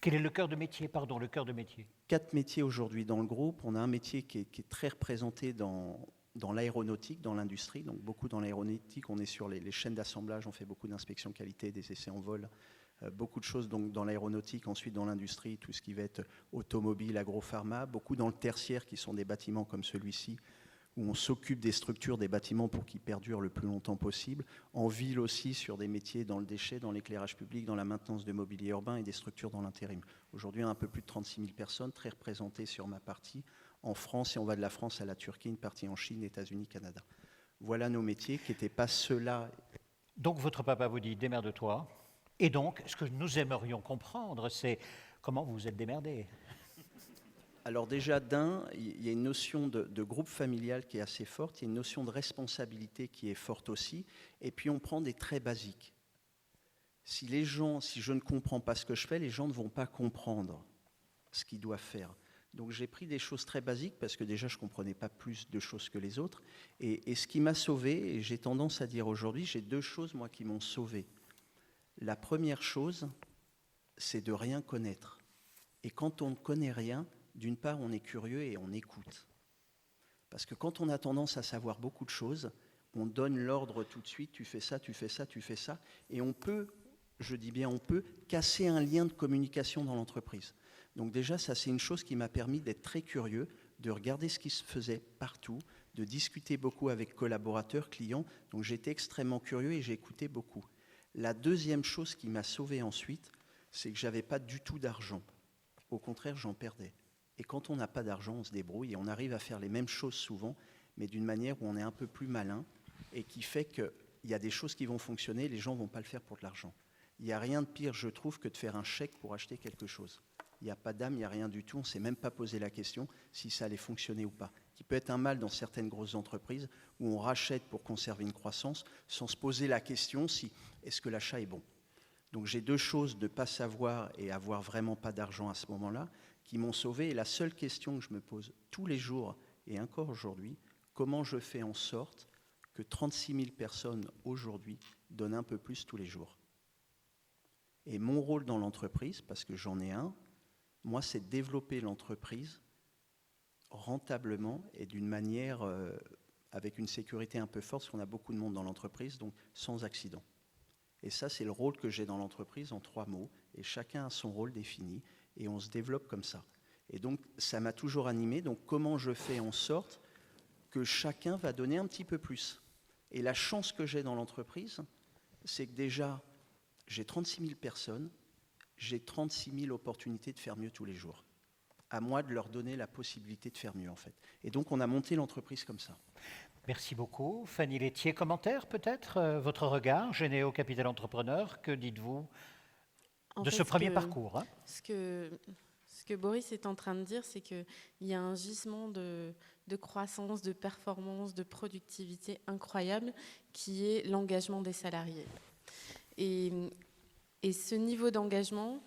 Quel est le cœur de métier, pardon, le cœur de métier? 4 métiers aujourd'hui dans le groupe. On a un métier qui est très représenté dans l'aéronautique, dans l'industrie. Donc beaucoup dans l'aéronautique, on est sur les chaînes d'assemblage, on fait beaucoup d'inspections qualité, des essais en vol, beaucoup de choses donc dans l'aéronautique, ensuite dans l'industrie, tout ce qui va être automobile, agropharma, beaucoup dans le tertiaire qui sont des bâtiments comme celui-ci, où on s'occupe des structures des bâtiments pour qu'ils perdurent le plus longtemps possible. En ville aussi, sur des métiers dans le déchet, dans l'éclairage public, dans la maintenance de mobilier urbain et des structures dans l'intérim. Aujourd'hui, un peu plus de 36 000 personnes, très représentées sur ma partie, en France, et on va de la France à la Turquie, une partie en Chine, États-Unis, Canada. Voilà nos métiers qui n'étaient pas ceux-là. Donc votre papa vous dit « démerde-toi ». Et donc, ce que nous aimerions comprendre, c'est comment vous vous êtes démerdé. Alors déjà, il y a une notion de groupe familial qui est assez forte, il y a une notion de responsabilité qui est forte aussi, et puis on prend des traits basiques. Si je ne comprends pas ce que je fais, les gens ne vont pas comprendre ce qu'ils doivent faire. Donc j'ai pris des choses très basiques, parce que déjà je ne comprenais pas plus de choses que les autres, et ce qui m'a sauvé, et j'ai tendance à dire aujourd'hui, j'ai 2 choses moi qui m'ont sauvé. La première chose, c'est de rien connaître. Et quand on ne connaît rien, d'une part, on est curieux et on écoute. Parce que quand on a tendance à savoir beaucoup de choses, on donne l'ordre tout de suite, tu fais ça, tu fais ça, tu fais ça, et on peut, je dis bien on peut, casser un lien de communication dans l'entreprise. Donc déjà, ça c'est une chose qui m'a permis d'être très curieux, de regarder ce qui se faisait partout, de discuter beaucoup avec collaborateurs, clients, donc j'étais extrêmement curieux et j'ai écouté beaucoup. La deuxième chose qui m'a sauvé ensuite, c'est que je n'avais pas du tout d'argent. Au contraire, j'en perdais. Et quand on n'a pas d'argent, on se débrouille et on arrive à faire les mêmes choses souvent, mais d'une manière où on est un peu plus malin et qui fait qu'il y a des choses qui vont fonctionner, les gens ne vont pas le faire pour de l'argent. Il n'y a rien de pire, je trouve, que de faire un chèque pour acheter quelque chose. Il n'y a pas d'âme, il n'y a rien du tout, on ne s'est même pas posé la question si ça allait fonctionner ou pas. Qui peut être un mal dans certaines grosses entreprises où on rachète pour conserver une croissance sans se poser la question si est-ce que l'achat est bon. Donc j'ai 2 choses, de ne pas savoir et avoir vraiment pas d'argent à ce moment-là, qui m'ont sauvé. Et la seule question que je me pose tous les jours, et encore aujourd'hui, comment je fais en sorte que 36 000 personnes aujourd'hui donnent un peu plus tous les jours. Et mon rôle dans l'entreprise, parce que j'en ai un, moi, c'est de développer l'entreprise rentablement et d'une manière avec une sécurité un peu forte, parce qu'on a beaucoup de monde dans l'entreprise, donc sans accident. Et ça, c'est le rôle que j'ai dans l'entreprise en 3 mots, et chacun a son rôle défini, et on se développe comme ça. Et donc, ça m'a toujours animé, donc comment je fais en sorte que chacun va donner un petit peu plus. Et la chance que j'ai dans l'entreprise, c'est que déjà, j'ai 36 000 personnes, j'ai 36 000 opportunités de faire mieux tous les jours. À moi de leur donner la possibilité de faire mieux, en fait. Et donc, on a monté l'entreprise comme ça. Merci beaucoup. Fanny Laitier, commentaire peut-être, votre regard, Généo Capital Entrepreneur, que dites-vous de ce premier parcours, hein? Ce que Boris est en train de dire, c'est qu'il y a un gisement de croissance, de performance, de productivité incroyable qui est l'engagement des salariés. Et ce niveau d'engagement,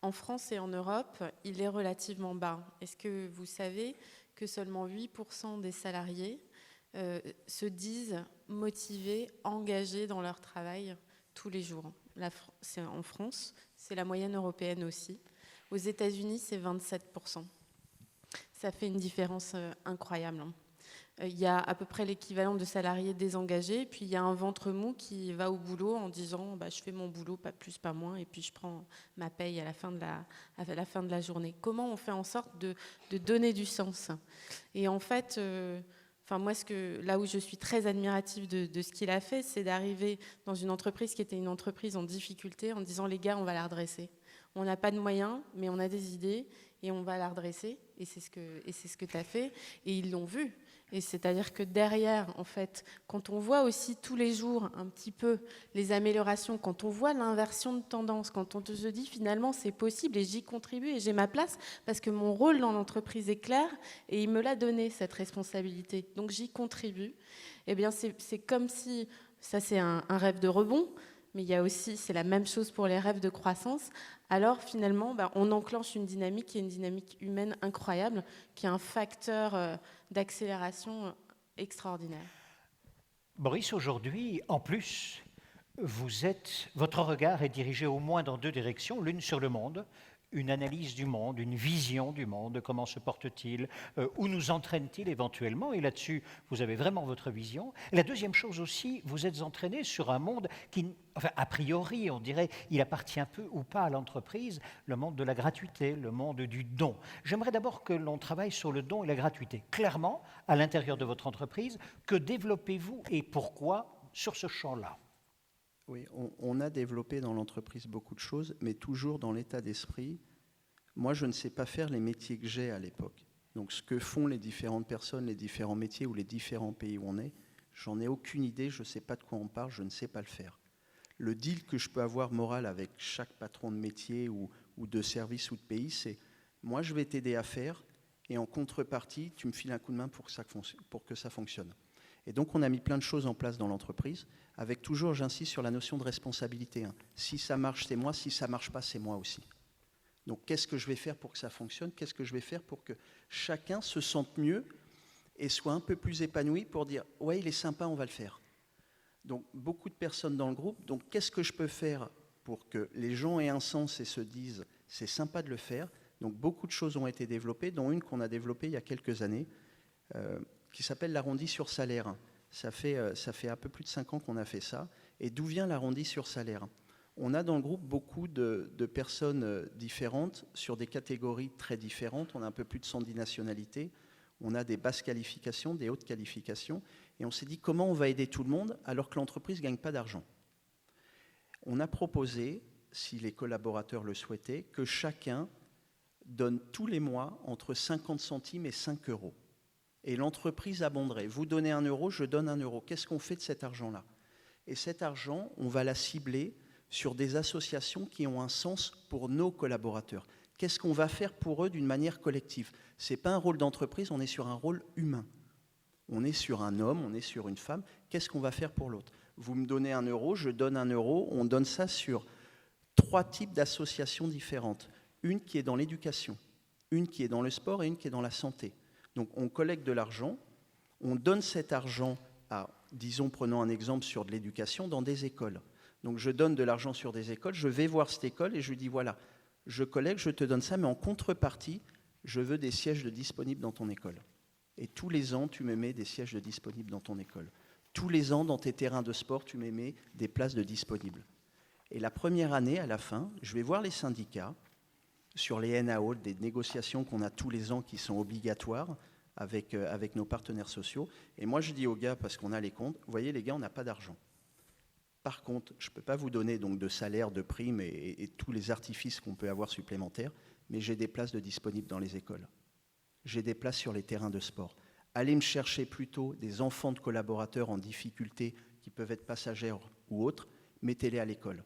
en France et en Europe, il est relativement bas. Est-ce que vous savez que seulement 8% des salariés se disent motivés, engagés dans leur travail tous les jours? C'est en France, c'est la moyenne européenne aussi. Aux États-Unis, c'est 27%. Ça fait une différence incroyable. Il y a à peu près l'équivalent de salariés désengagés, puis il y a un ventre mou qui va au boulot en disant je fais mon boulot, pas plus, pas moins, et puis je prends ma paye à la fin de la journée. Comment on fait en sorte de donner du sens? Et en fait, moi, là où je suis très admirative de ce qu'il a fait, c'est d'arriver dans une entreprise qui était une entreprise en difficulté en disant les gars, on va la redresser. On n'a pas de moyens, mais on a des idées et on va la redresser. Et c'est ce que tu as fait. Et ils l'ont vu. Et c'est-à-dire que derrière, en fait, quand on voit aussi tous les jours un petit peu les améliorations, quand on voit l'inversion de tendance, quand on se dit finalement c'est possible et j'y contribue et j'ai ma place parce que mon rôle dans l'entreprise est clair et il me l'a donné cette responsabilité. Donc j'y contribue. Eh bien c'est comme si, ça c'est un rêve de rebond, mais il y a aussi, c'est la même chose pour les rêves de croissance, alors finalement, on enclenche une dynamique qui est une dynamique humaine incroyable, qui est un facteur d'accélération extraordinaire. Boris, aujourd'hui, en plus, votre regard est dirigé au moins dans 2 directions, l'une sur le monde, une analyse du monde, une vision du monde, comment se porte-t-il, où nous entraîne-t-il éventuellement, et là-dessus, vous avez vraiment votre vision. Et la deuxième chose aussi, vous êtes entraîné sur un monde qui, enfin, a priori, on dirait, il appartient peu ou pas à l'entreprise, le monde de la gratuité, le monde du don. J'aimerais d'abord que l'on travaille sur le don et la gratuité. Clairement, à l'intérieur de votre entreprise, que développez-vous et pourquoi sur ce champ-là ? Oui, on a développé dans l'entreprise beaucoup de choses, mais toujours dans l'état d'esprit. Moi, je ne sais pas faire les métiers que j'ai à l'époque. Donc, ce que font les différentes personnes, les différents métiers ou les différents pays où on est, j'en ai aucune idée, je ne sais pas de quoi on parle, je ne sais pas le faire. Le deal que je peux avoir moral avec chaque patron de métier ou de service ou de pays, c'est moi, je vais t'aider à faire, et en contrepartie, tu me files un coup de main pour que ça fonctionne. Et donc, on a mis plein de choses en place dans l'entreprise, avec toujours, j'insiste sur la notion de responsabilité. Si ça marche, c'est moi. Si ça ne marche pas, c'est moi aussi. Donc, qu'est-ce que je vais faire pour que ça fonctionne? Qu'est-ce que je vais faire pour que chacun se sente mieux et soit un peu plus épanoui pour dire « ouais, il est sympa, on va le faire ». Donc, beaucoup de personnes dans le groupe. Donc, qu'est-ce que je peux faire pour que les gens aient un sens et se disent « c'est sympa de le faire ». Donc, beaucoup de choses ont été développées, dont une qu'on a développée il y a quelques années, qui s'appelle l'arrondi sur salaire. Ça fait un peu plus de 5 ans qu'on a fait ça. Et d'où vient l'arrondi sur salaire? On a dans le groupe beaucoup de personnes différentes sur des catégories très différentes. On a un peu plus de 110 nationalités. On a des basses qualifications, des hautes qualifications. Et on s'est dit comment on va aider tout le monde alors que l'entreprise ne gagne pas d'argent. On a proposé, si les collaborateurs le souhaitaient, que chacun donne tous les mois entre 50 centimes et 5 euros. Et l'entreprise abonderait. Vous donnez 1 euro, je donne 1 euro. Qu'est-ce qu'on fait de cet argent-là? Et cet argent, on va la cibler sur des associations qui ont un sens pour nos collaborateurs. Qu'est-ce qu'on va faire pour eux d'une manière collective? Ce n'est pas un rôle d'entreprise, on est sur un rôle humain. On est sur un homme, on est sur une femme. Qu'est-ce qu'on va faire pour l'autre? Vous me donnez 1 euro, je donne 1 euro. On donne ça sur 3 types d'associations différentes. Une qui est dans l'éducation, une qui est dans le sport et une qui est dans la santé. Donc on collecte de l'argent, on donne cet argent à, disons, prenons un exemple sur de l'éducation, dans des écoles. Donc je donne de l'argent sur des écoles, je vais voir cette école et je lui dis voilà, je collecte, je te donne ça, mais en contrepartie, je veux des sièges de disponibles dans ton école. Et tous les ans, tu me mets des sièges de disponibles dans ton école. Tous les ans, dans tes terrains de sport, tu me mets des places de disponibles. Et la première année, à la fin, je vais voir les syndicats, sur les NAO, des négociations qu'on a tous les ans qui sont obligatoires avec nos partenaires sociaux. Et moi, je dis aux gars, parce qu'on a les comptes, vous voyez les gars, on n'a pas d'argent. Par contre, je ne peux pas vous donner donc, de salaire, de primes et tous les artifices qu'on peut avoir supplémentaires, mais j'ai des places de disponibles dans les écoles. J'ai des places sur les terrains de sport. Allez me chercher plutôt des enfants de collaborateurs en difficulté qui peuvent être passagères ou autres, mettez-les à l'école.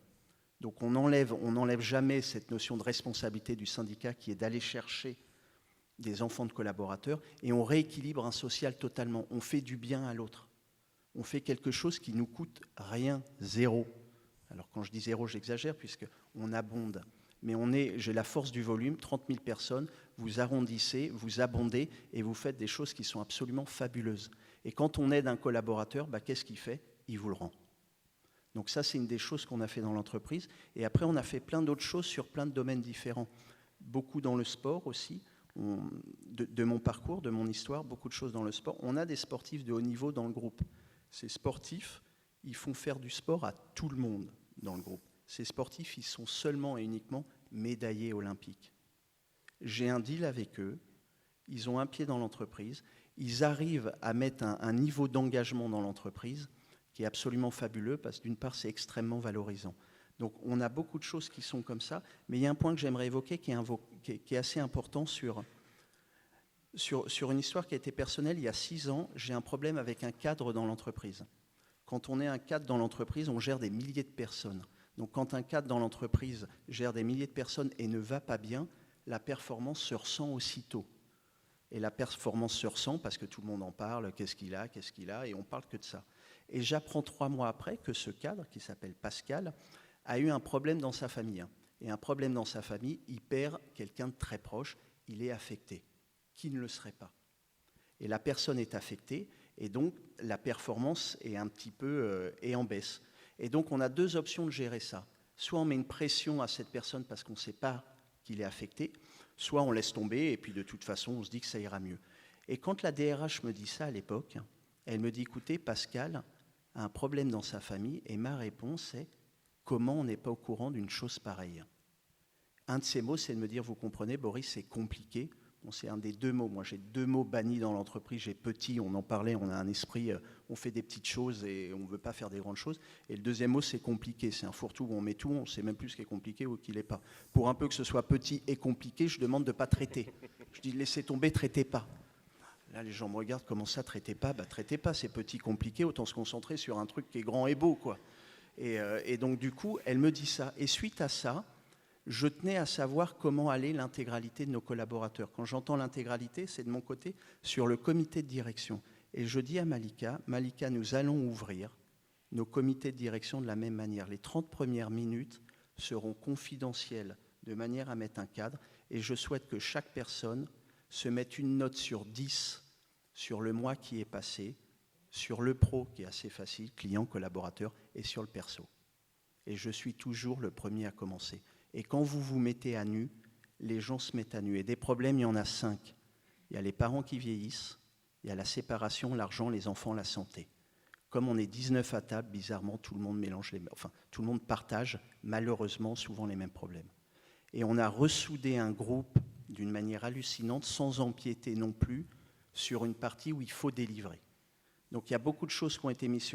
Donc on n'enlève jamais cette notion de responsabilité du syndicat qui est d'aller chercher des enfants de collaborateurs et on rééquilibre un social totalement. On fait du bien à l'autre. On fait quelque chose qui nous coûte rien, zéro. Alors quand je dis zéro, j'exagère puisqu'on abonde. Mais j'ai la force du volume, 30 000 personnes, vous arrondissez, vous abondez et vous faites des choses qui sont absolument fabuleuses. Et quand on aide un collaborateur, qu'est-ce qu'il fait? Il vous le rend. Donc ça, c'est une des choses qu'on a fait dans l'entreprise. Et après, on a fait plein d'autres choses sur plein de domaines différents. Beaucoup dans le sport aussi. De mon parcours, de mon histoire, beaucoup de choses dans le sport. On a des sportifs de haut niveau dans le groupe. Ces sportifs, ils font faire du sport à tout le monde dans le groupe. Ces sportifs, ils sont seulement et uniquement médaillés olympiques. J'ai un deal avec eux. Ils ont un pied dans l'entreprise. Ils arrivent à mettre un niveau d'engagement dans l'entreprise qui est absolument fabuleux parce que d'une part, c'est extrêmement valorisant. Donc on a beaucoup de choses qui sont comme ça, mais il y a un point que j'aimerais évoquer qui est assez important sur une histoire qui a été personnelle. Il y a 6 ans, j'ai un problème avec un cadre dans l'entreprise. Quand on est un cadre dans l'entreprise, on gère des milliers de personnes. Donc quand un cadre dans l'entreprise gère des milliers de personnes et ne va pas bien, la performance se ressent aussitôt. Et la performance se ressent parce que tout le monde en parle, qu'est-ce qu'il a, et on parle que de ça. Et j'apprends 3 mois après que ce cadre, qui s'appelle Pascal, a eu un problème dans sa famille. Et un problème dans sa famille, il perd quelqu'un de très proche, il est affecté. Qui ne le serait pas? Et la personne est affectée, et donc la performance est un petit peu est en baisse. Et donc on a 2 options de gérer ça. Soit on met une pression à cette personne parce qu'on ne sait pas qu'il est affecté, soit on laisse tomber, et puis de toute façon on se dit que ça ira mieux. Et quand la DRH me dit ça à l'époque, elle me dit, écoutez, Pascal a un problème dans sa famille, et ma réponse est, comment on n'est pas au courant d'une chose pareille? Un de ces mots, c'est de me dire, vous comprenez, Boris, c'est compliqué. Bon, c'est un des 2 mots. Moi, j'ai 2 mots bannis dans l'entreprise. J'ai petit, on en parlait, on a un esprit, on fait des petites choses et on ne veut pas faire des grandes choses. Et le 2e mot, c'est compliqué. C'est un fourre-tout où on met tout, on ne sait même plus ce qui est compliqué ou qui ne l'est pas. Pour un peu que ce soit petit et compliqué, je demande de ne pas traiter. Je dis, laissez tomber, traitez pas. Là, les gens me regardent, comment ça, traitez pas? Traitez pas, c'est petit, compliqué, autant se concentrer sur un truc qui est grand et beau, quoi. Et donc, du coup, elle me dit ça. Et suite à ça, je tenais à savoir comment allait l'intégralité de nos collaborateurs. Quand j'entends l'intégralité, c'est de mon côté sur le comité de direction. Et je dis à Malika, Malika, nous allons ouvrir nos comités de direction de la même manière. Les 30 premières minutes seront confidentielles de manière à mettre un cadre. Et je souhaite que chaque personne se mette une note sur 10 sur le mois qui est passé, sur le pro qui est assez facile, client, collaborateur, et sur le perso. Et je suis toujours le premier à commencer. Et quand vous vous mettez à nu, les gens se mettent à nu. Et des problèmes, il y en a 5. Il y a les parents qui vieillissent, il y a la séparation, l'argent, les enfants, la santé. Comme on est 19 à table, bizarrement, tout le monde mélange tout le monde partage, malheureusement, souvent les mêmes problèmes. Et on a ressoudé un groupe d'une manière hallucinante, sans empiéter non plus sur une partie où il faut délivrer. Donc il y a beaucoup de choses qui ont été mises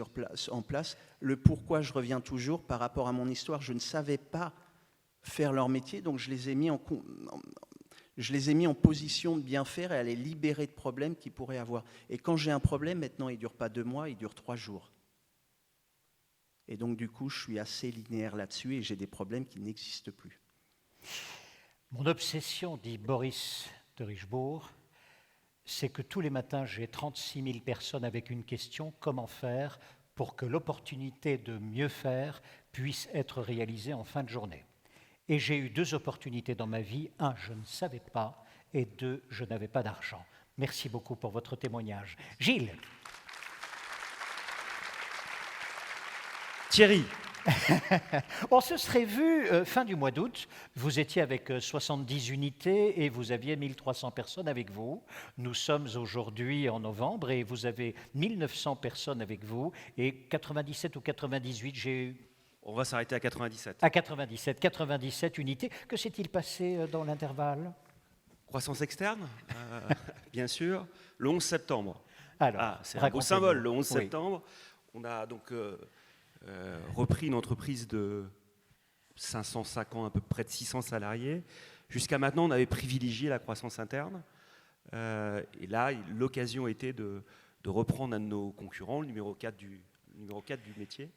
en place. Le pourquoi, je reviens toujours, par rapport à mon histoire, je ne savais pas faire leur métier, donc je les ai mis en position de bien faire et à les libérer de problèmes qu'ils pourraient avoir. Et quand j'ai un problème, maintenant, il ne dure pas 2 mois, il dure 3 jours. Et donc, du coup, je suis assez linéaire là-dessus et j'ai des problèmes qui n'existent plus. Mon obsession, dit Boris de Richebourg, c'est que tous les matins, j'ai 36 000 personnes avec une question, comment faire pour que l'opportunité de mieux faire puisse être réalisée en fin de journée. Et j'ai eu 2 opportunités dans ma vie. 1, je ne savais pas, et 2, je n'avais pas d'argent. Merci beaucoup pour votre témoignage. Gilles. Thierry. On se serait vu fin du mois d'août. Vous étiez avec 70 unités et vous aviez 1300 personnes avec vous. Nous sommes aujourd'hui en novembre et vous avez 1900 personnes avec vous. Et 97 ou 98, j'ai eu... On va s'arrêter à 97. À 97 unités. Que s'est-il passé dans l'intervalle? Croissance externe, bien sûr, le 11 septembre. Alors, c'est un beau symbole, le 11 septembre. On a donc repris une entreprise de 550, à peu près de 600 salariés. Jusqu'à maintenant, on avait privilégié la croissance interne. Et là, l'occasion était de reprendre un de nos concurrents, le numéro 4 du métier,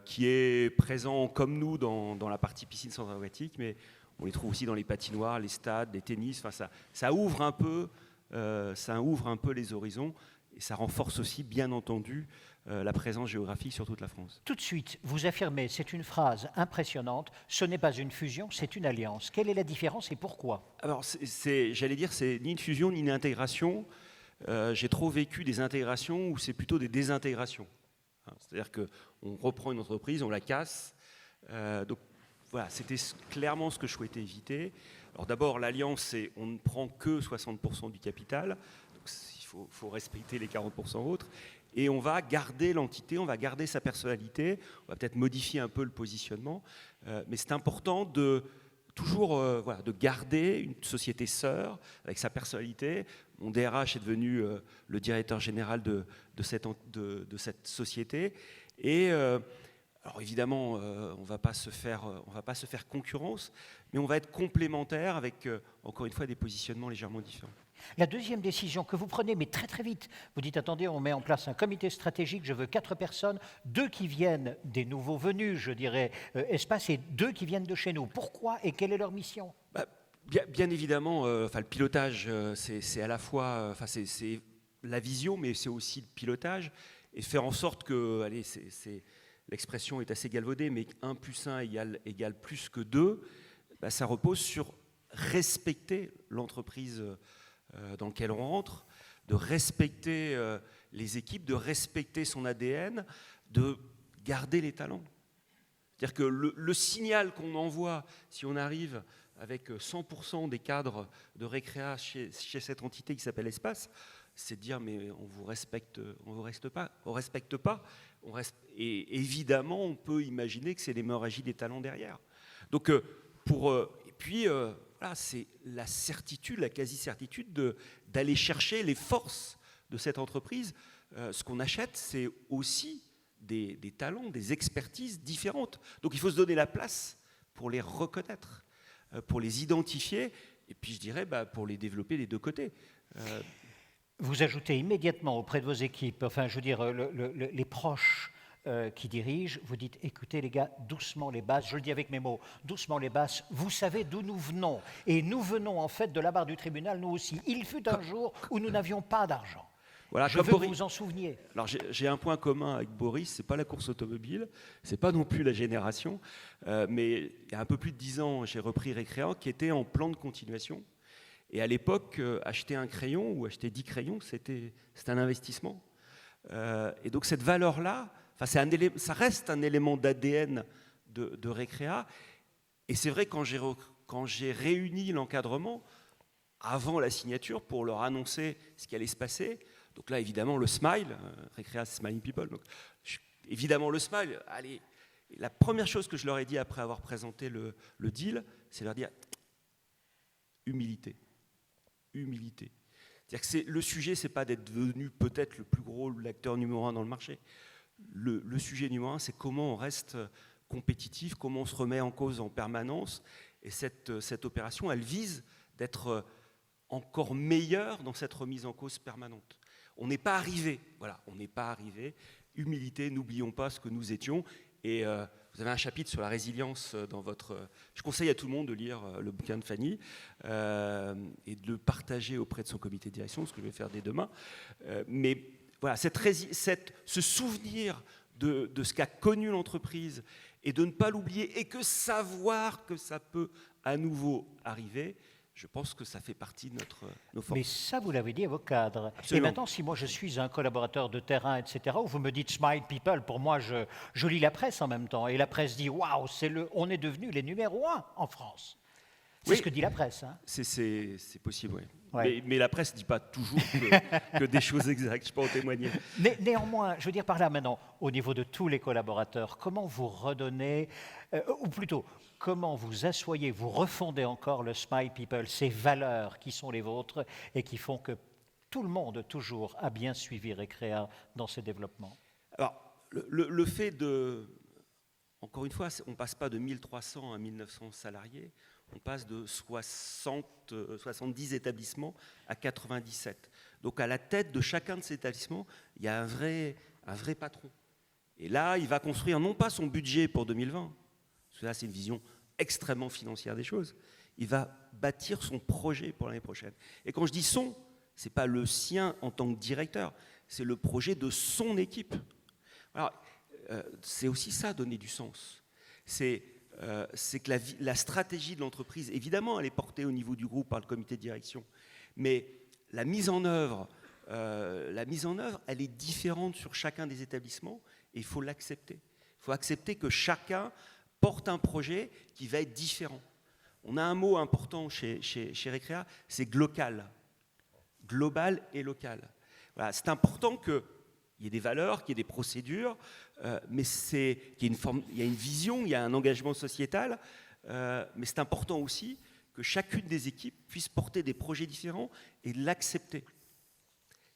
qui est présent comme nous dans la partie piscine centre aquatique, mais on les trouve aussi dans les patinoires, les stades, les tennis. Enfin, ça ouvre un peu les horizons et ça renforce aussi, bien entendu, la présence géographique sur toute la France. Tout de suite, vous affirmez, c'est une phrase impressionnante, ce n'est pas une fusion, c'est une alliance. Quelle est la différence et pourquoi? Alors, j'allais dire, c'est ni une fusion ni une intégration. J'ai trop vécu des intégrations où c'est plutôt des désintégrations. C'est-à-dire qu'on reprend une entreprise, on la casse. Donc voilà, c'était clairement ce que je souhaitais éviter. Alors d'abord, l'alliance, c'est on ne prend que 60% du capital. Donc il faut respecter les 40% autres. Et on va garder l'entité, on va garder sa personnalité. On va peut-être modifier un peu le positionnement. Mais c'est important de toujours de garder une société sœur avec sa personnalité. Mon DRH est devenu le directeur général de cette société. Et alors évidemment, on ne va pas se faire concurrence, mais on va être complémentaires avec, encore une fois, des positionnements légèrement différents. La deuxième décision que vous prenez, mais très très vite, vous dites, attendez, on met en place un comité stratégique, je veux 4 personnes, 2 qui viennent des nouveaux venus, je dirais, Espace, et 2 qui viennent de chez nous. Pourquoi et quelle est leur mission? Bien évidemment, le pilotage, c'est à la fois c'est la vision, mais c'est aussi le pilotage. et faire en sorte que, allez, l'expression est assez galvaudée, mais 1 + 1 égale plus que 2, ça repose sur respecter l'entreprise dans laquelle on rentre, de respecter les équipes, de respecter son ADN, de garder les talents. C'est-à-dire que le signal qu'on envoie, si on arrive avec 100% des cadres de récréa chez cette entité qui s'appelle Espace, c'est de dire mais on vous respecte pas. Et évidemment, on peut imaginer que c'est l'hémorragie des talents derrière. Donc et puis voilà, c'est la certitude, la quasi-certitude d'aller chercher les forces de cette entreprise. Ce qu'on achète, c'est aussi des talents, des expertises différentes. Donc il faut se donner la place pour les reconnaître, pour les identifier, et puis je dirais pour les développer des deux côtés. Vous ajoutez immédiatement auprès de vos équipes, enfin je veux dire les proches qui dirigent, vous dites écoutez les gars, doucement les basses, je le dis avec mes mots, doucement les basses, vous savez d'où nous venons. Et nous venons en fait de la barre du tribunal, nous aussi. Il fut un jour où nous n'avions pas d'argent. Voilà, je veux que vous vous en souveniez. Alors j'ai un point commun avec Boris, c'est pas la course automobile, c'est pas non plus la génération, mais il y a un peu plus de 10 ans, j'ai repris Récréa qui était en plan de continuation. Et à l'époque, acheter un crayon ou acheter 10 crayons, c'était un investissement. Et donc cette valeur-là, ça reste un élément d'ADN de Récréa. Et c'est vrai, quand j'ai réuni l'encadrement, avant la signature, pour leur annoncer ce qui allait se passer, donc là, évidemment, le smile, Récréa, c'est Smiling People, donc, évidemment, le smile, allez, la première chose que je leur ai dit après avoir présenté le deal, c'est leur dire humilité. Humilité. C'est-à-dire que le sujet, c'est pas d'être devenu peut-être le plus gros, l'acteur numéro 1 dans le marché. Le sujet numéro 1, c'est comment on reste compétitif, comment on se remet en cause en permanence. Et cette opération, elle vise d'être encore meilleur dans cette remise en cause permanente. On n'est pas arrivé, voilà, on n'est pas arrivé. Humilité, n'oublions pas ce que nous étions. Et vous avez un chapitre sur la résilience dans votre... Je conseille à tout le monde de lire le bouquin de Fanny et de le partager auprès de son comité de direction, ce que je vais faire dès demain. Mais voilà, ce souvenir de ce qu'a connu l'entreprise et de ne pas l'oublier et que savoir que ça peut à nouveau arriver, je pense que ça fait partie de nos forces. Mais ça, vous l'avez dit à vos cadres. Absolument. Et maintenant, si moi je suis un collaborateur de terrain, etc., où vous me dites Smile People, pour moi, je lis la presse en même temps. Et la presse dit waouh, on est devenus les numéros 1 en France. C'est ce que dit la presse. Hein. C'est possible, oui. Ouais. Mais la presse ne dit pas toujours que des choses exactes, je peux en témoigner. Néanmoins, je veux dire par là maintenant, au niveau de tous les collaborateurs, comment vous redonnez, ou plutôt, comment vous assoyez, vous refondez encore le Smile People, ces valeurs qui sont les vôtres et qui font que tout le monde, toujours, a bien suivi Récréa dans ses développements? Alors, le fait de... Encore une fois, on ne passe pas de 1300 à 1900 salariés, on passe de 70 établissements à 97. Donc à la tête de chacun de ces établissements, il y a un vrai patron. Et là, il va construire non pas son budget pour 2020, parce que là c'est une vision extrêmement financière des choses, il va bâtir son projet pour l'année prochaine. Et quand je dis son, ce n'est pas le sien en tant que directeur, c'est le projet de son équipe. Alors, c'est aussi ça, donner du sens. C'est que la stratégie de l'entreprise, évidemment, elle est portée au niveau du groupe par le comité de direction, mais la mise en œuvre, elle est différente sur chacun des établissements et il faut l'accepter. Il faut accepter que chacun porte un projet qui va être différent. On a un mot important chez Récréa, c'est glocal. Global et local. Voilà, c'est important qu'il y ait des valeurs, qu'il y ait des procédures, mais qu'il y a une vision, il y a un engagement sociétal, mais c'est important aussi que chacune des équipes puisse porter des projets différents et l'accepter.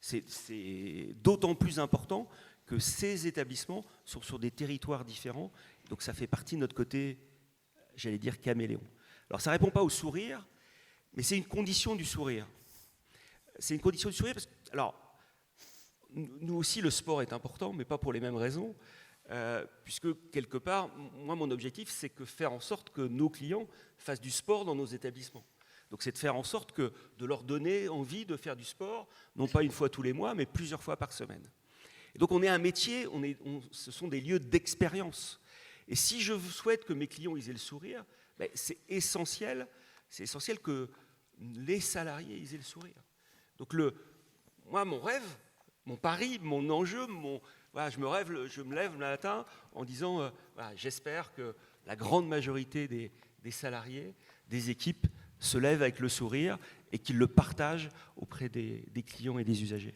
C'est d'autant plus important que ces établissements sont sur des territoires différents, donc ça fait partie de notre côté, j'allais dire, caméléon. Alors ça ne répond pas au sourire, mais c'est une condition du sourire. C'est une condition du sourire parce que, alors, nous aussi, le sport est important, mais pas pour les mêmes raisons, puisque quelque part, moi, mon objectif, c'est que faire en sorte que nos clients fassent du sport dans nos établissements. Donc, c'est de faire en sorte de leur donner envie de faire du sport, non pas une fois tous les mois, mais plusieurs fois par semaine. Et donc on est un métier, ce sont des lieux d'expérience. Et si je souhaite que mes clients ils aient le sourire, ben, c'est essentiel que les salariés ils aient le sourire. Donc moi, mon rêve, mon pari, mon enjeu, voilà, je me lève le matin en disant voilà, j'espère que la grande majorité des salariés, des équipes, se lèvent avec le sourire et qu'ils le partagent auprès des clients et des usagers.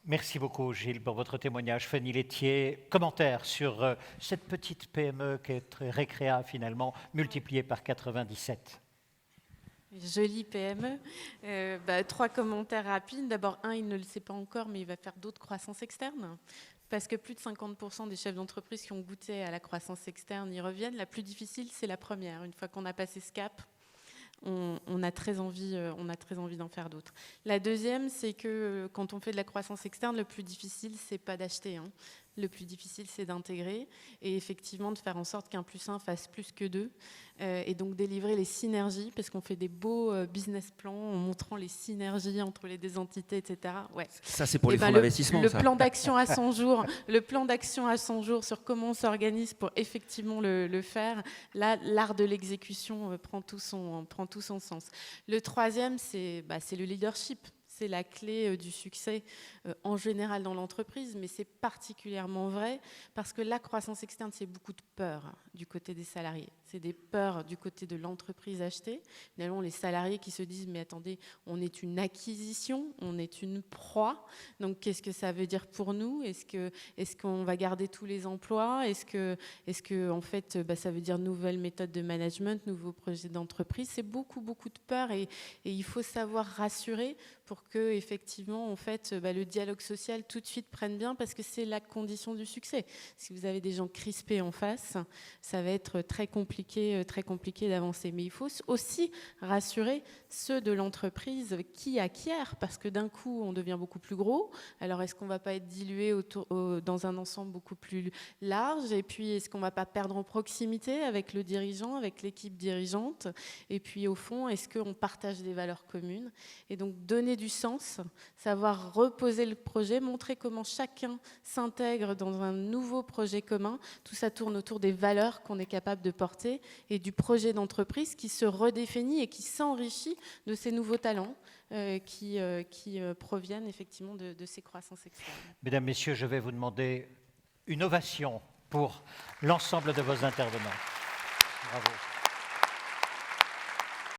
Merci beaucoup, Gilles, pour votre témoignage. Fanny Laitier, commentaire sur cette petite PME qui est Recrea, finalement, multipliée par 97. Jolie PME. 3 commentaires rapides. D'abord, il ne le sait pas encore, mais il va faire d'autres croissances externes. Parce que plus de 50% des chefs d'entreprise qui ont goûté à la croissance externe y reviennent. La plus difficile, c'est la première. Une fois qu'on a passé ce cap, on a très envie d'en faire d'autres. La deuxième, c'est que quand on fait de la croissance externe, le plus difficile, c'est pas d'acheter. Le plus difficile, c'est d'intégrer et effectivement de faire en sorte qu'un +1 fasse plus que 2 et donc délivrer les synergies parce qu'on fait des beaux business plans en montrant les synergies entre les deux entités, etc. Ouais. Ça, c'est pour les fonds d'investissement. Le plan d'action à 100 jours, le plan d'action à 100 jours sur comment on s'organise pour effectivement le faire. Là, l'art de l'exécution prend tout son sens. Le troisième, c'est le leadership. C'est la clé du succès en général dans l'entreprise, mais c'est particulièrement vrai parce que la croissance externe, c'est beaucoup de peur du côté des salariés. C'est des peurs du côté de l'entreprise achetée. Finalement, les salariés qui se disent « mais attendez, on est une acquisition, on est une proie, donc qu'est-ce que ça veut dire pour nous ? Est-ce qu'on va garder tous les emplois ? Est-ce que en fait, ça veut dire nouvelles méthodes de management, nouveaux projets d'entreprise ?» C'est beaucoup de peur et il faut savoir rassurer pour que effectivement, en fait, le dialogue social tout de suite prenne bien parce que c'est la condition du succès. Si vous avez des gens crispés en face, ça va être très compliqué d'avancer. Mais il faut aussi rassurer ceux de l'entreprise qui acquièrent parce que d'un coup, on devient beaucoup plus gros. Alors, est-ce qu'on ne va pas être dilué dans un ensemble beaucoup plus large ? Et puis, est-ce qu'on ne va pas perdre en proximité avec le dirigeant, avec l'équipe dirigeante ? Et puis, au fond, est-ce qu'on partage des valeurs communes ? Et donc, donner du sens, savoir reposer le projet, montrer comment chacun s'intègre dans un nouveau projet commun. Tout ça tourne autour des valeurs qu'on est capable de porter et du projet d'entreprise qui se redéfinit et qui s'enrichit de ces nouveaux talents qui proviennent effectivement de ces croissances externes. Mesdames, Messieurs, je vais vous demander une ovation pour l'ensemble de vos intervenants. Bravo.